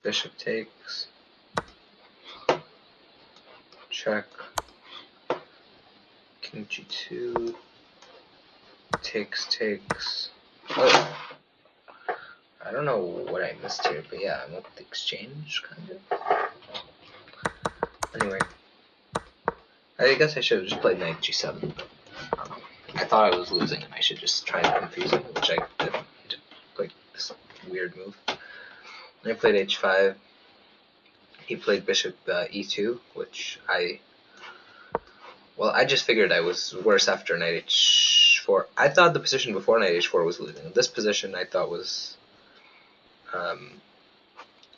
Bishop takes. Check. King g2. Takes. Oh. I don't know what I missed here, but yeah, I'm up the exchange, kind of. Anyway. I guess I should have just played knight g7, but I thought I was losing and I should just try to confuse him, which I didn't. He just played this weird move. I played h5. He played bishop e2, which I just figured I was worse after knight h4. I thought the position before knight h4 was losing. This position I thought was,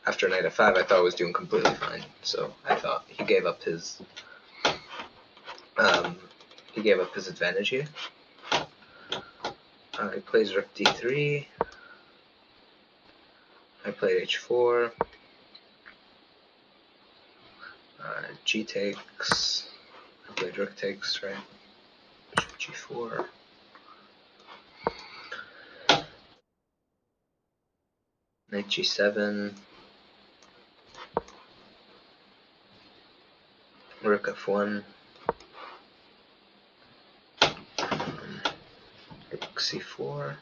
after knight f5, I thought I was doing completely fine. So I thought he gave up his advantage here. He plays rook d3. I played h4. G takes. I played rook takes, right? Bishop g4. Knight g7. Rook f1. Rook c4.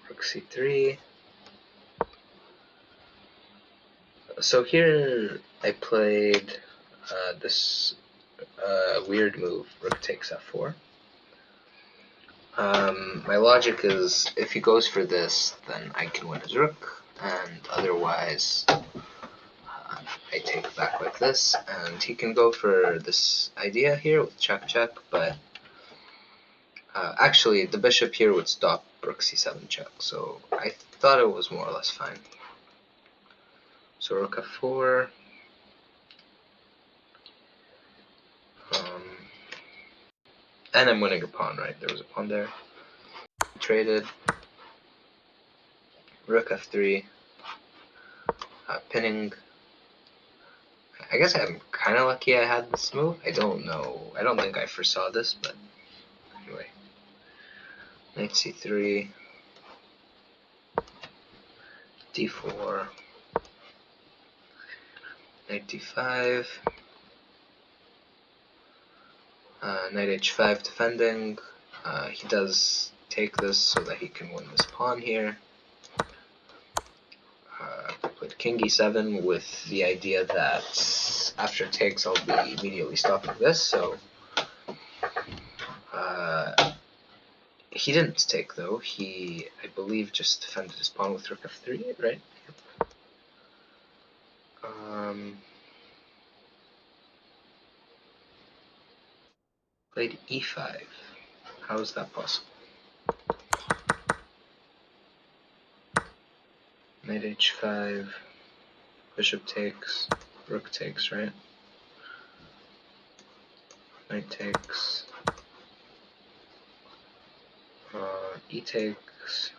Rook c3. So here I played this weird move, rook takes f4. My logic is, if he goes for this, then I can win his rook, and otherwise I take back like this, and he can go for this idea here with check, but actually the bishop here would stop rook c7 check, so I thought it was more or less fine. So rook f4. And I'm winning a pawn, right? There was a pawn there. traded. Rook f3, pinning. I guess I'm kind of lucky I had this move. I don't know. I don't think I foresaw this, but anyway. Knight c3, d4, knight d5, knight h5 defending. He does take this so that he can win this pawn here. Put king e7 with the idea that after takes I'll be immediately stopping this, so he didn't take though. He, I believe, just defended his pawn with rook f3, right? Played e5. How is that possible? Knight h5, bishop takes, rook takes, right? Knight takes, e takes,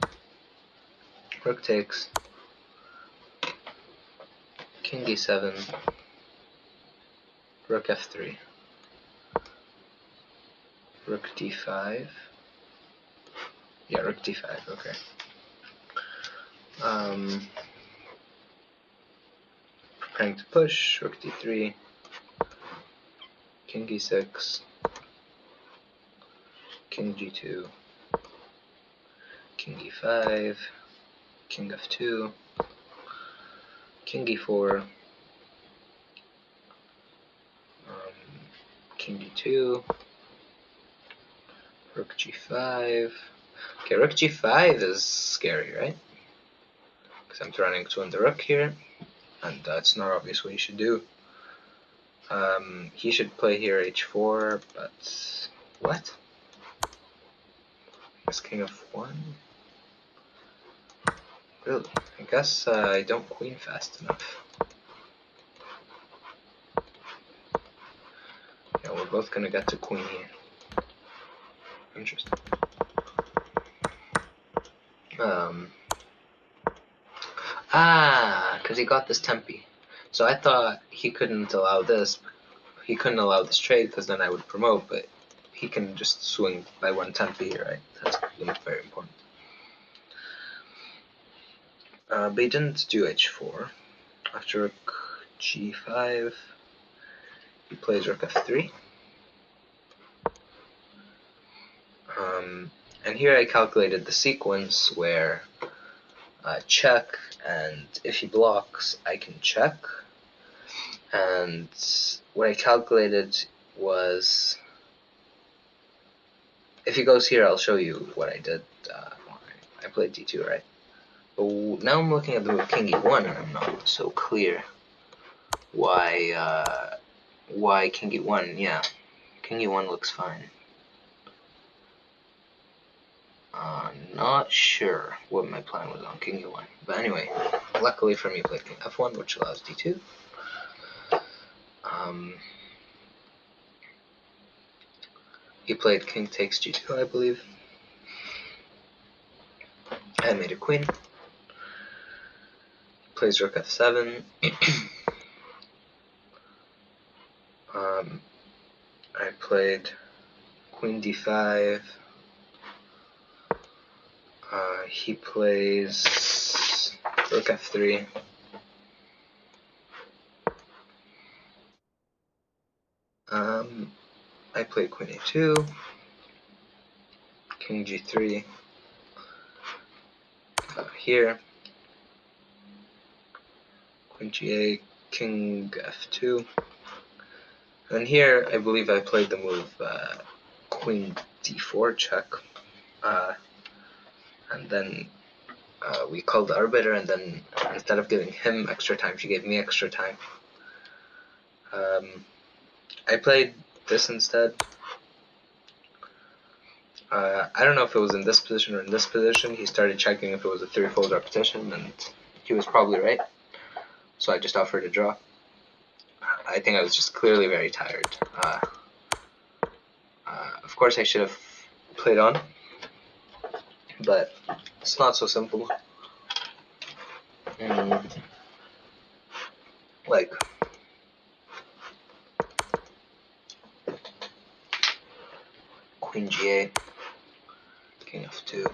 rook takes, king d7, rook f3, rook d5. Yeah, rook d5, okay. Preparing to push, rook d3, king e6, king g2, king e5, king f2, king e4, king d2, rook g5. Okay, rook g5 is scary, right? Because I'm threatening to win the rook here, and it's not obvious what he should do. He should play here h4, but what? It's king f1? Really? I guess I don't queen fast enough. Yeah, we're both gonna get to queen here. Interesting. Because he got this tempi. So I thought he couldn't allow this. He couldn't allow this trade because then I would promote, but he can just swing by one tempi here, right? That's very important. But he didn't do h4. After rook g5, he plays rook f3. And here I calculated the sequence where check, and if he blocks, I can check. And what I calculated was, if he goes here, I'll show you what I did. I played d2, right? But now I'm looking at the move king e1, and I'm not so clear why king e1. Yeah, king e1 looks fine. Not sure what my plan was on king e1. But anyway, luckily for me, I played king f1, which allows d2. He played king takes g2, I believe. I made a queen. Plays rook f7. I played queen d5. He plays rook f3. I played queen a2, king g3, here, queen g8, king f2, and here I believe I played the move queen d4 check, and then we called the arbiter, and then instead of giving him extra time, she gave me extra time. I played this instead. I don't know if it was in this position or in this position. He started checking if it was a threefold repetition, and he was probably right. So I just offered a draw. I think I was just clearly very tired. Of course, I should have played on. but it's not so simple. Like, Queen G8, King F2,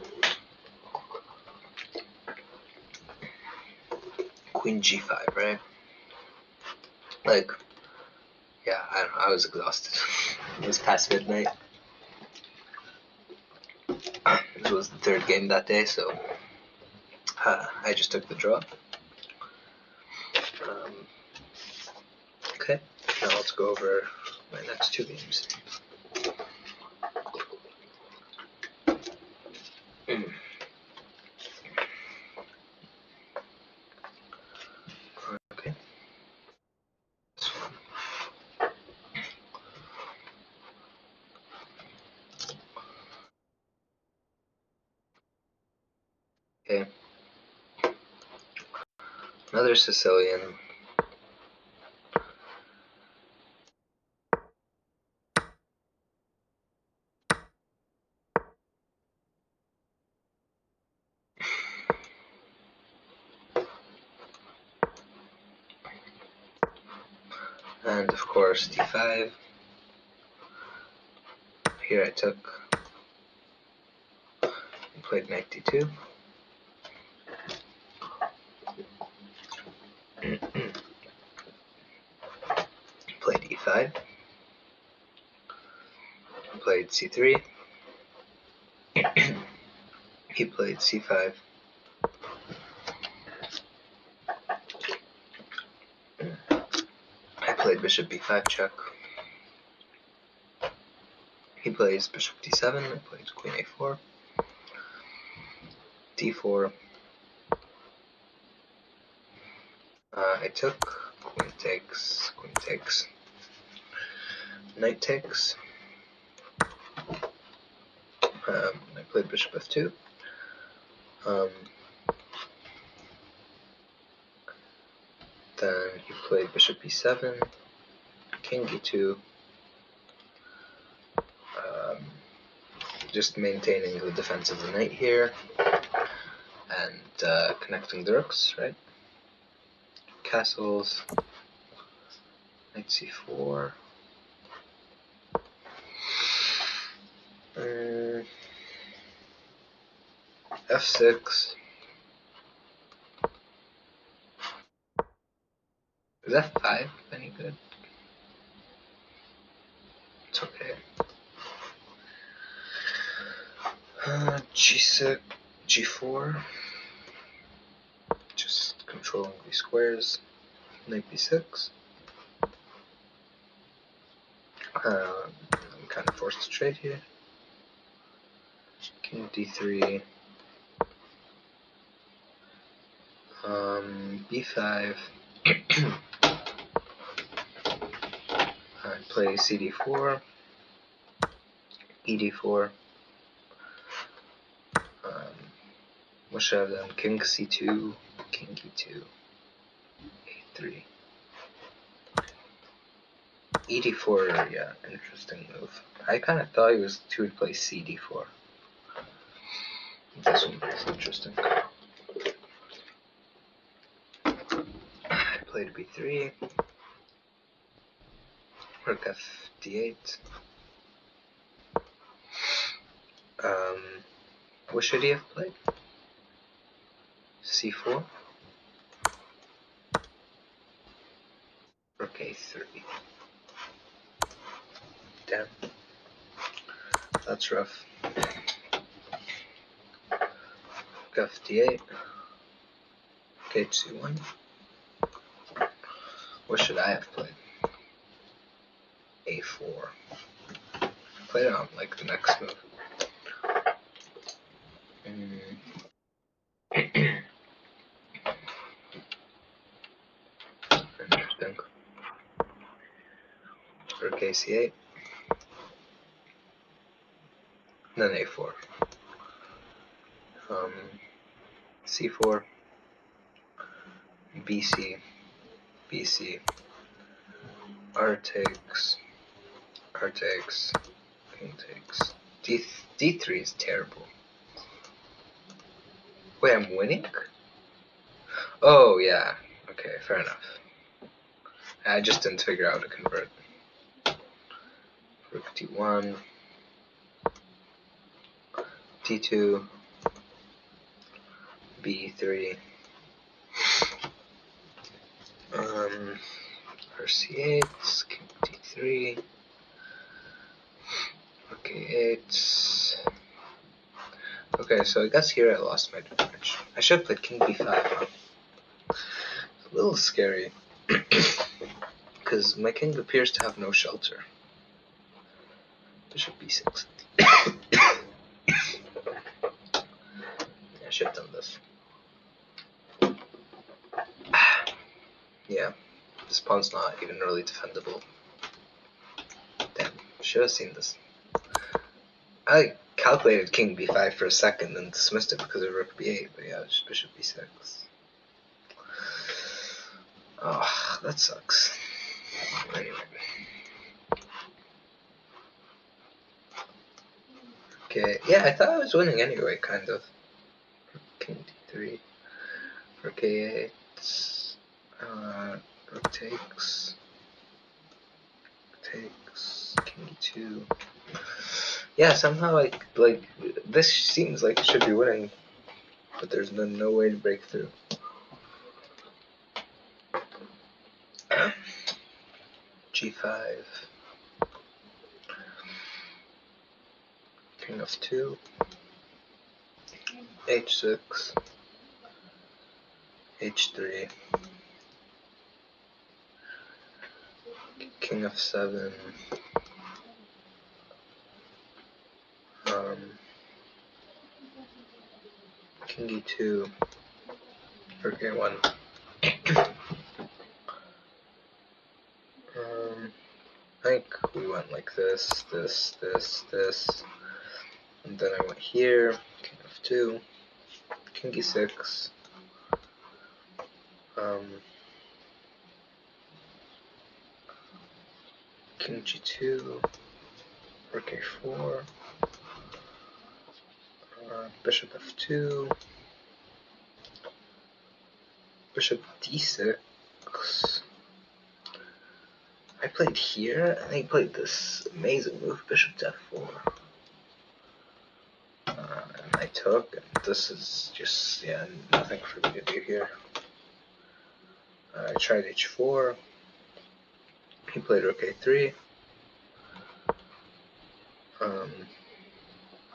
Queen G5, right? Like, yeah, I don't know, I was exhausted. It was past midnight. This was the third game that day, so I just took the draw. Okay, now let's go over my next two games. Okay. Okay. Another Sicilian. And of course D5. Here I took and played knight D2. Played E5. Played C3. He played C5. I played bishop B5 check. He plays bishop D7. I played queen A4. D4. I took queen takes, knight takes. I played bishop F2. Then he played bishop B7, king E2. Just maintaining the defense of the knight here, and connecting the rooks, right? Castles, knight C4. F6. Is F5 any good? It's okay. G6, G4. Just controlling these squares. Knight B6. I'm kind of forced to trade here. King D3. B5. I play CD4. ED4. What should I have done? King C2. King E2. A3. ED4, yeah, interesting move. I kind of thought he would play CD4. This one is interesting. I played B3. Rook F D8. What should he have played? C4. Rook A3. Damn. That's rough. Rook F D8. H1. What should I have played? A4. Played it on like the next move. Interesting. Rook AC8. Then A4. C4. BC. BC. R takes. King takes. D3 is terrible. Wait, I'm winning? Oh, yeah. Okay, fair enough. I just didn't figure out how to convert. Rook d1, d2, b3, rc8, king d3, rook a8. Okay, so I guess here I lost my advantage. I should have played king b5. It's a little scary, because my king appears to have no shelter. Bishop b6. I should have done this. Yeah, this pawn's not even really defendable. Damn, should have seen this. I calculated king b5 for a second and dismissed it because of rook b8, but yeah, it's bishop b6. Oh, that sucks. Anyway. Okay, yeah, I thought I was winning anyway, kind of. King d3, rook a8, rook takes, king e2. Yeah, somehow like this seems like it should be winning, but there's no way to break through. G5, king f2, h6, h3, king f7, king e2, rook a1. I think we went like this, and then I went here, king f2, king e6, king g2, rook a4, bishop f2, bishop d6. I played here, and he played this amazing move, bishop to f4. And I took, and this is just, yeah, nothing for me to do here. I tried h4, he played rook a3,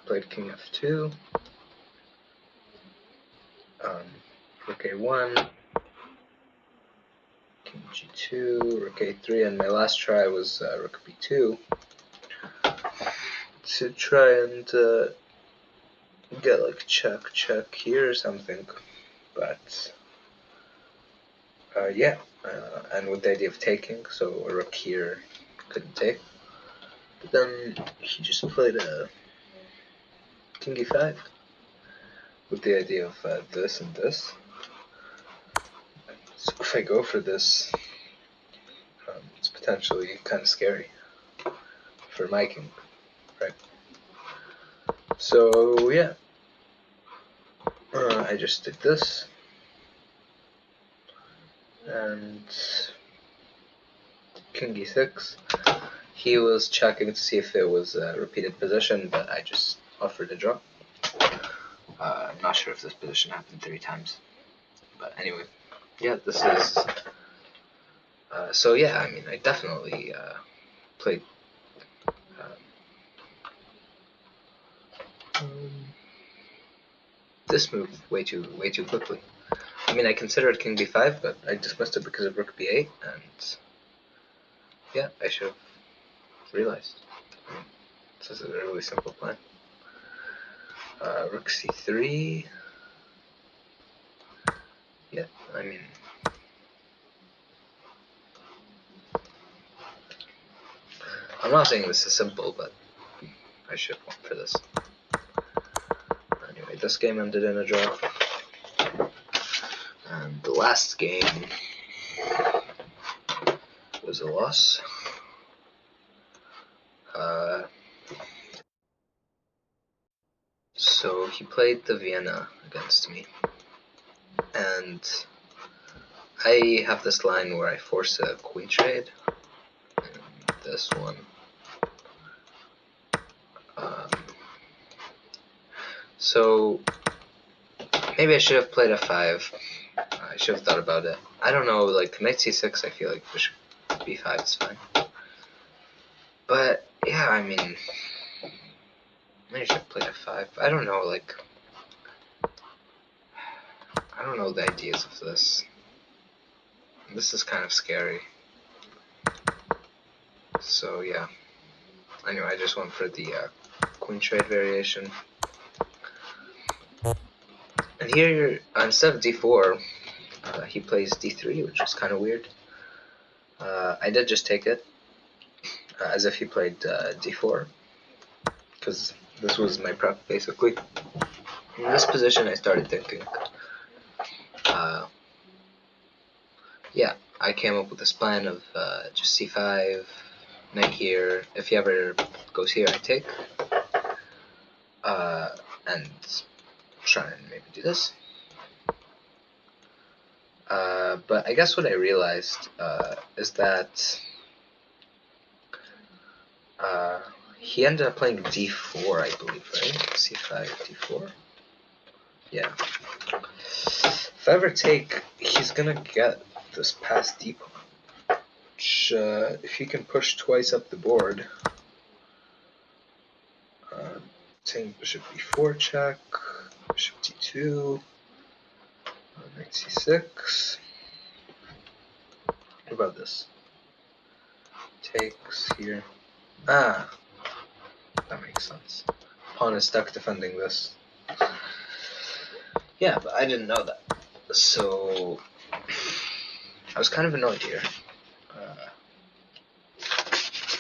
played king f2, rook a1, king g2, rook a3, and my last try was rook b2 to try and get like check here or something, but yeah, and with the idea of taking, so a rook here couldn't take, but then he just played a king e5 with the idea of this and this. So if I go for this, it's potentially kind of scary for my king, right? So yeah, I just did this, and king e6. He was checking to see if it was a repeated position, but I just offered a draw. I'm not sure if this position happened 3 times, but anyway, yeah, this is. So yeah, I mean, I definitely played. This move way too quickly. I mean, I considered king b5, but I dismissed it because of rook b8, and yeah, I should have realized. I mean, this is a really simple plan. Rook c3. Yeah, I mean, I'm not saying this is simple, but I should have went for this. Anyway, this game ended in a draw. And the last game was a loss. So he played the Vienna against me, and I have this line where I force a queen trade, and this one. So maybe I should have played f5. I should have thought about it. I don't know, like knight c6, I feel like bishop b5 is fine. But yeah, I mean, maybe I should have played f5. I don't know, like, I don't know the ideas of this. This is kind of scary. So yeah. Anyway, I just went for the queen trade variation. And here, instead of d4, he plays d3, which was kind of weird. I did just take it, as if he played d4, because this was my prep, basically. In this position, I started thinking, yeah, I came up with this plan of just c5, knight here. If he ever goes here, I take, and try and maybe do this. But I guess what I realized is that he ended up playing d4, I believe, right? c5, d4. Yeah. If I ever take, he's gonna get this past d pawn, which if he can push twice up the board, taking bishop b4 check, bishop d2, knight c6. What about this? Takes here. Ah, that makes sense. Pawn is stuck defending this. Yeah, but I didn't know that. So I was kind of annoyed here.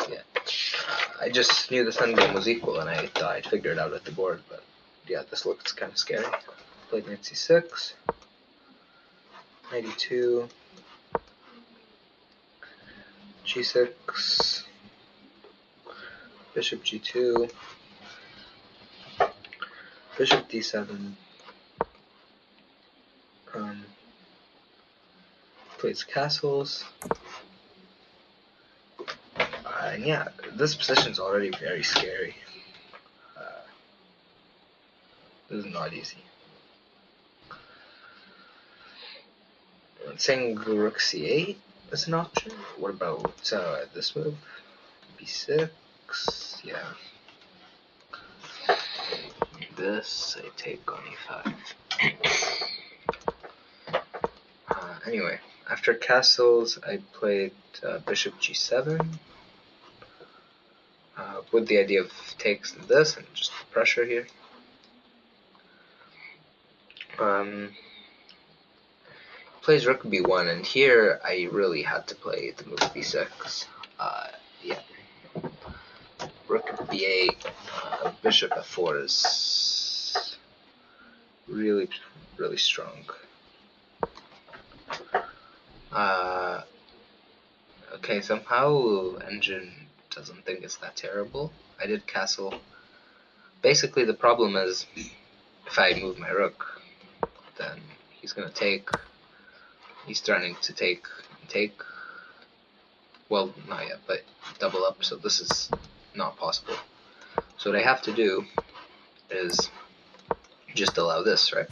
Yeah, I just knew this endgame was equal, and I thought I'd figure it out at the board. But yeah, this looks kind of scary. Played knight c6, knight e2, g6, bishop g2, bishop d7. Plays castles. And yeah, this position is already very scary. This is not easy. Saying rook c8 is an option. What about this move? b6. Yeah. This I take on e5. Anyway, after castles, I played bishop g7 with the idea of takes and this, and just pressure here. Plays rook b1, and here I really had to play the move b6. Yeah. Rook b8, bishop f4 is really, really strong. Okay, somehow Engine doesn't think it's that terrible. I did castle. Basically, the problem is if I move my rook, then he's gonna take. He's threatening to take. Well, not yet, but double up. So this is not possible. So what I have to do is just allow this, right?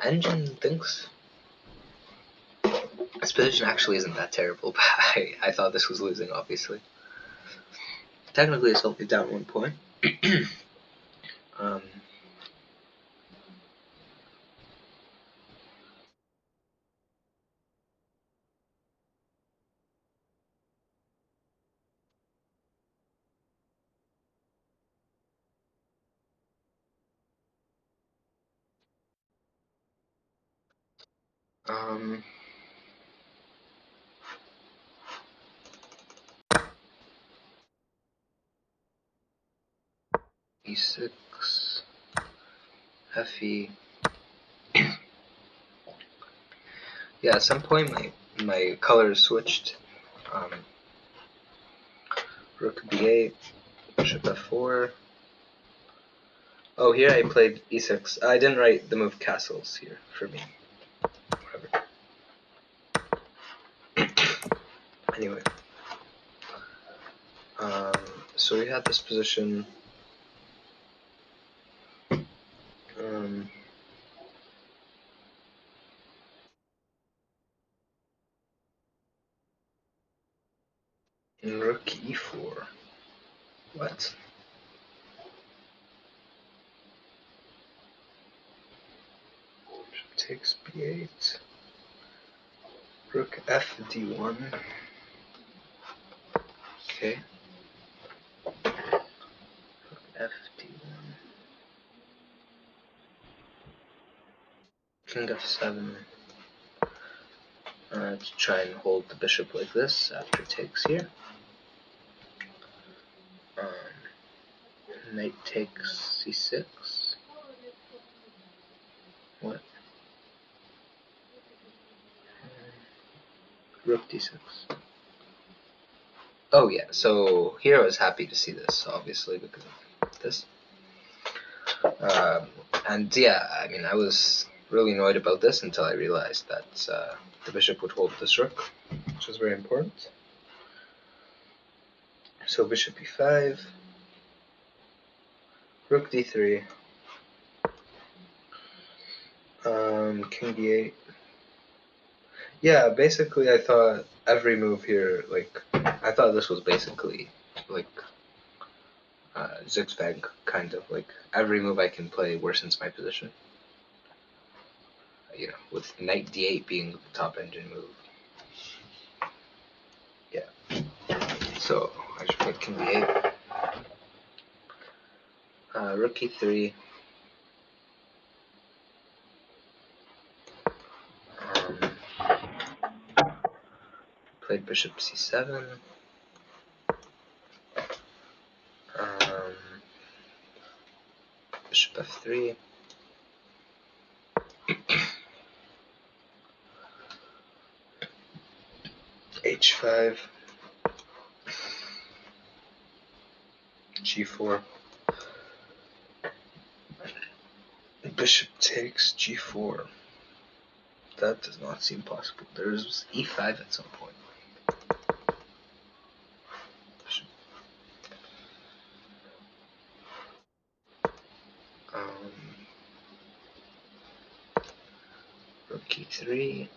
Engine thinks this position actually isn't that terrible, but I thought this was losing, obviously. Technically, it's only down 1 point. E6, fe. Yeah, at some point my colors switched. Rook b8, bishop f4. Oh, here I played e6. I didn't write the move castles here for me. Whatever. Anyway. So we had this position. Rook e4. What? Takes b8. Rook f d1. Okay. Rook f d1. King f7. To try and hold the bishop like this after takes here. Knight takes c6. What? Rook d6. Oh yeah, so here I was happy to see this, obviously, because of this. And yeah, I mean, I was really annoyed about this until I realized that the bishop would hold this rook, which was very important. So bishop e5, rook d3, king d8. Yeah, basically I thought every move here, like, I thought this was basically, like, zigzag, kind of, like, every move I can play worsens my position. You know, with knight d8 being the top engine move. Yeah. So, I just played king d8. Rook e3. Played bishop c7. Bishop f3. h5. g4. Bishop takes g4. That does not seem possible. There's e5 at some point. Bishop. Rook e3.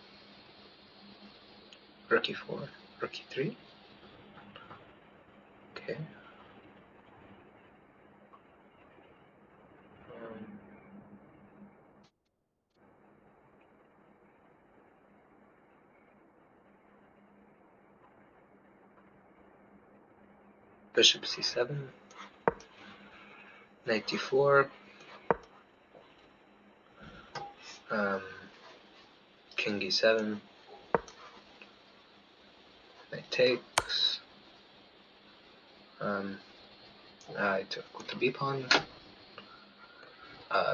Rook e4. Rook e3. Okay. Bishop c7. Knight d4. King e7. Knight takes. I took with the b pawn.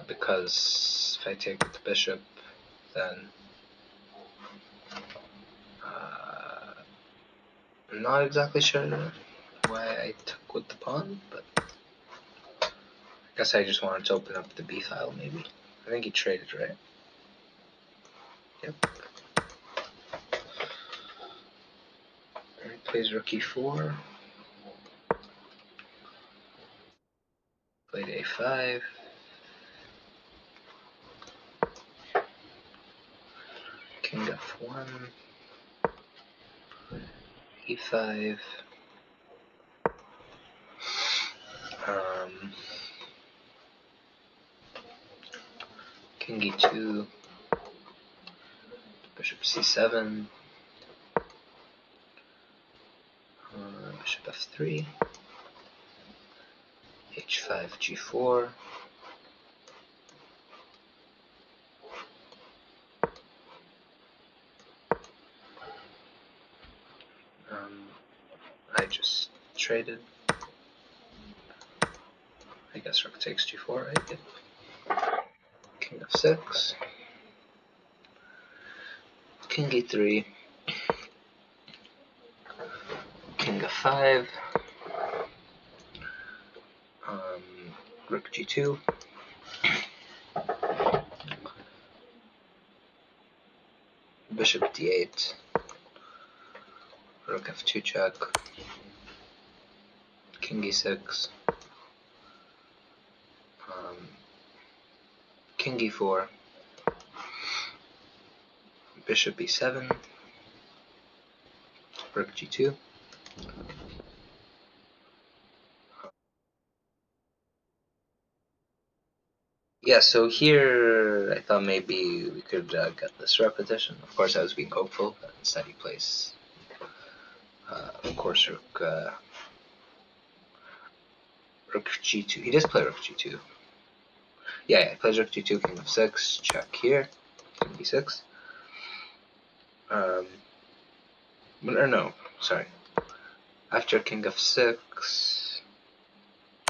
Because if I take with the bishop, then I'm not exactly sure why I took with the pawn, but I guess I just wanted to open up the b file, maybe. I think he traded, right? Yep. And he plays rook e4. Played a5. King f1. e5. King e2. Bishop c7. Bishop f3. h5 g4. I just traded. I guess rook takes g4, right? Yep. King f6. King e3. King f5. Rook g2. bishop d8, rook f2 check, king e6, king e4, bishop e7, rook g2. Yeah, so here I thought maybe we could get this repetition. Of course, I was being hopeful, but instead he plays, of course, rook g2. He does play rook g2. Yeah, he plays rook g2, king f6, check here, king b6. Or no, sorry. After king f6,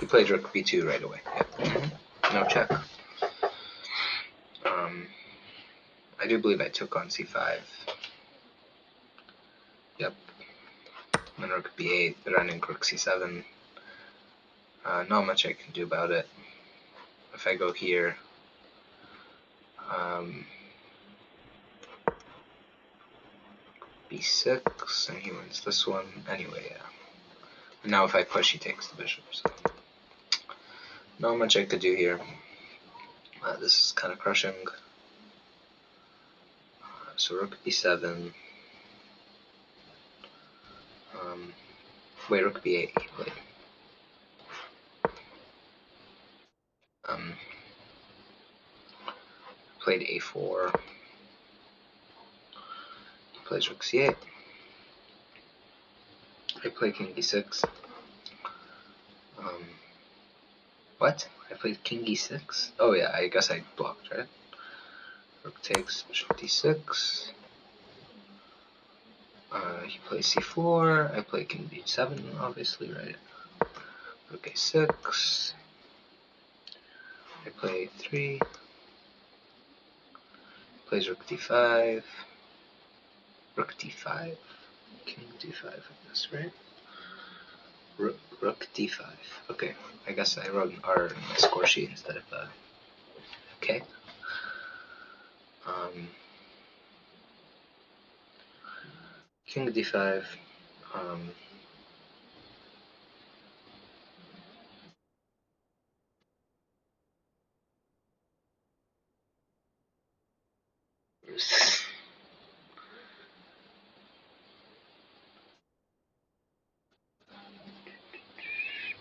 he played rook b2 right away. Yeah. No check. I do believe I took on c5. Yep. Then rook b8, running rook c7. Not much I can do about it. If I go here, b6, and he wins this one. Anyway, yeah. Now if I push, he takes the bishop. So not much I could do here. This is kind of crushing. So rook b7. Wait, rook b8 he played. Played a4. He plays rook c8. I play king b6. What? I played king e6? Oh yeah, I guess I blocked, right? Rook takes bishop d6. He plays c4. I play king d7, obviously, right? Rook a6. I play 3. Plays rook d5. Rook d5. King d5, I guess, right? Rook d5. Okay, I guess I wrote an R in my score sheet instead of a K. King d5.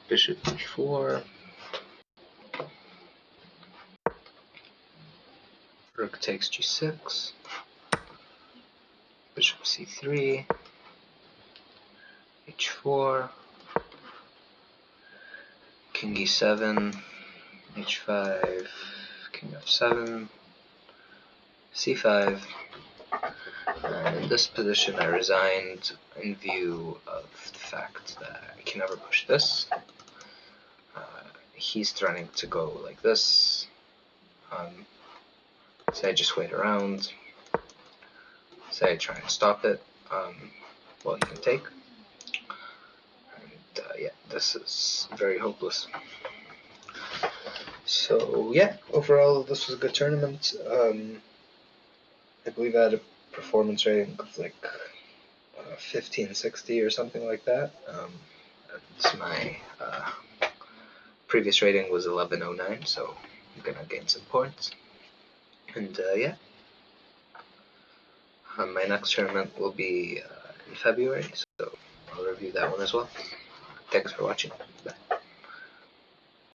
Bishop d4. Rook takes g6. Bishop c3. h4. King e7. h5. King f7. c5. In this position I resigned in view of the fact that I can never push this. He's threatening to go like this. So I just wait around. So I try and stop it. Well, he can take. And yeah, this is very hopeless. So yeah, overall this was a good tournament. I believe I had a performance rating of like 1560 or something like that. My previous rating was 1109, so I'm gonna gain some points. And yeah, my next tournament will be in February, so I'll review that one as well. Thanks for watching. Bye.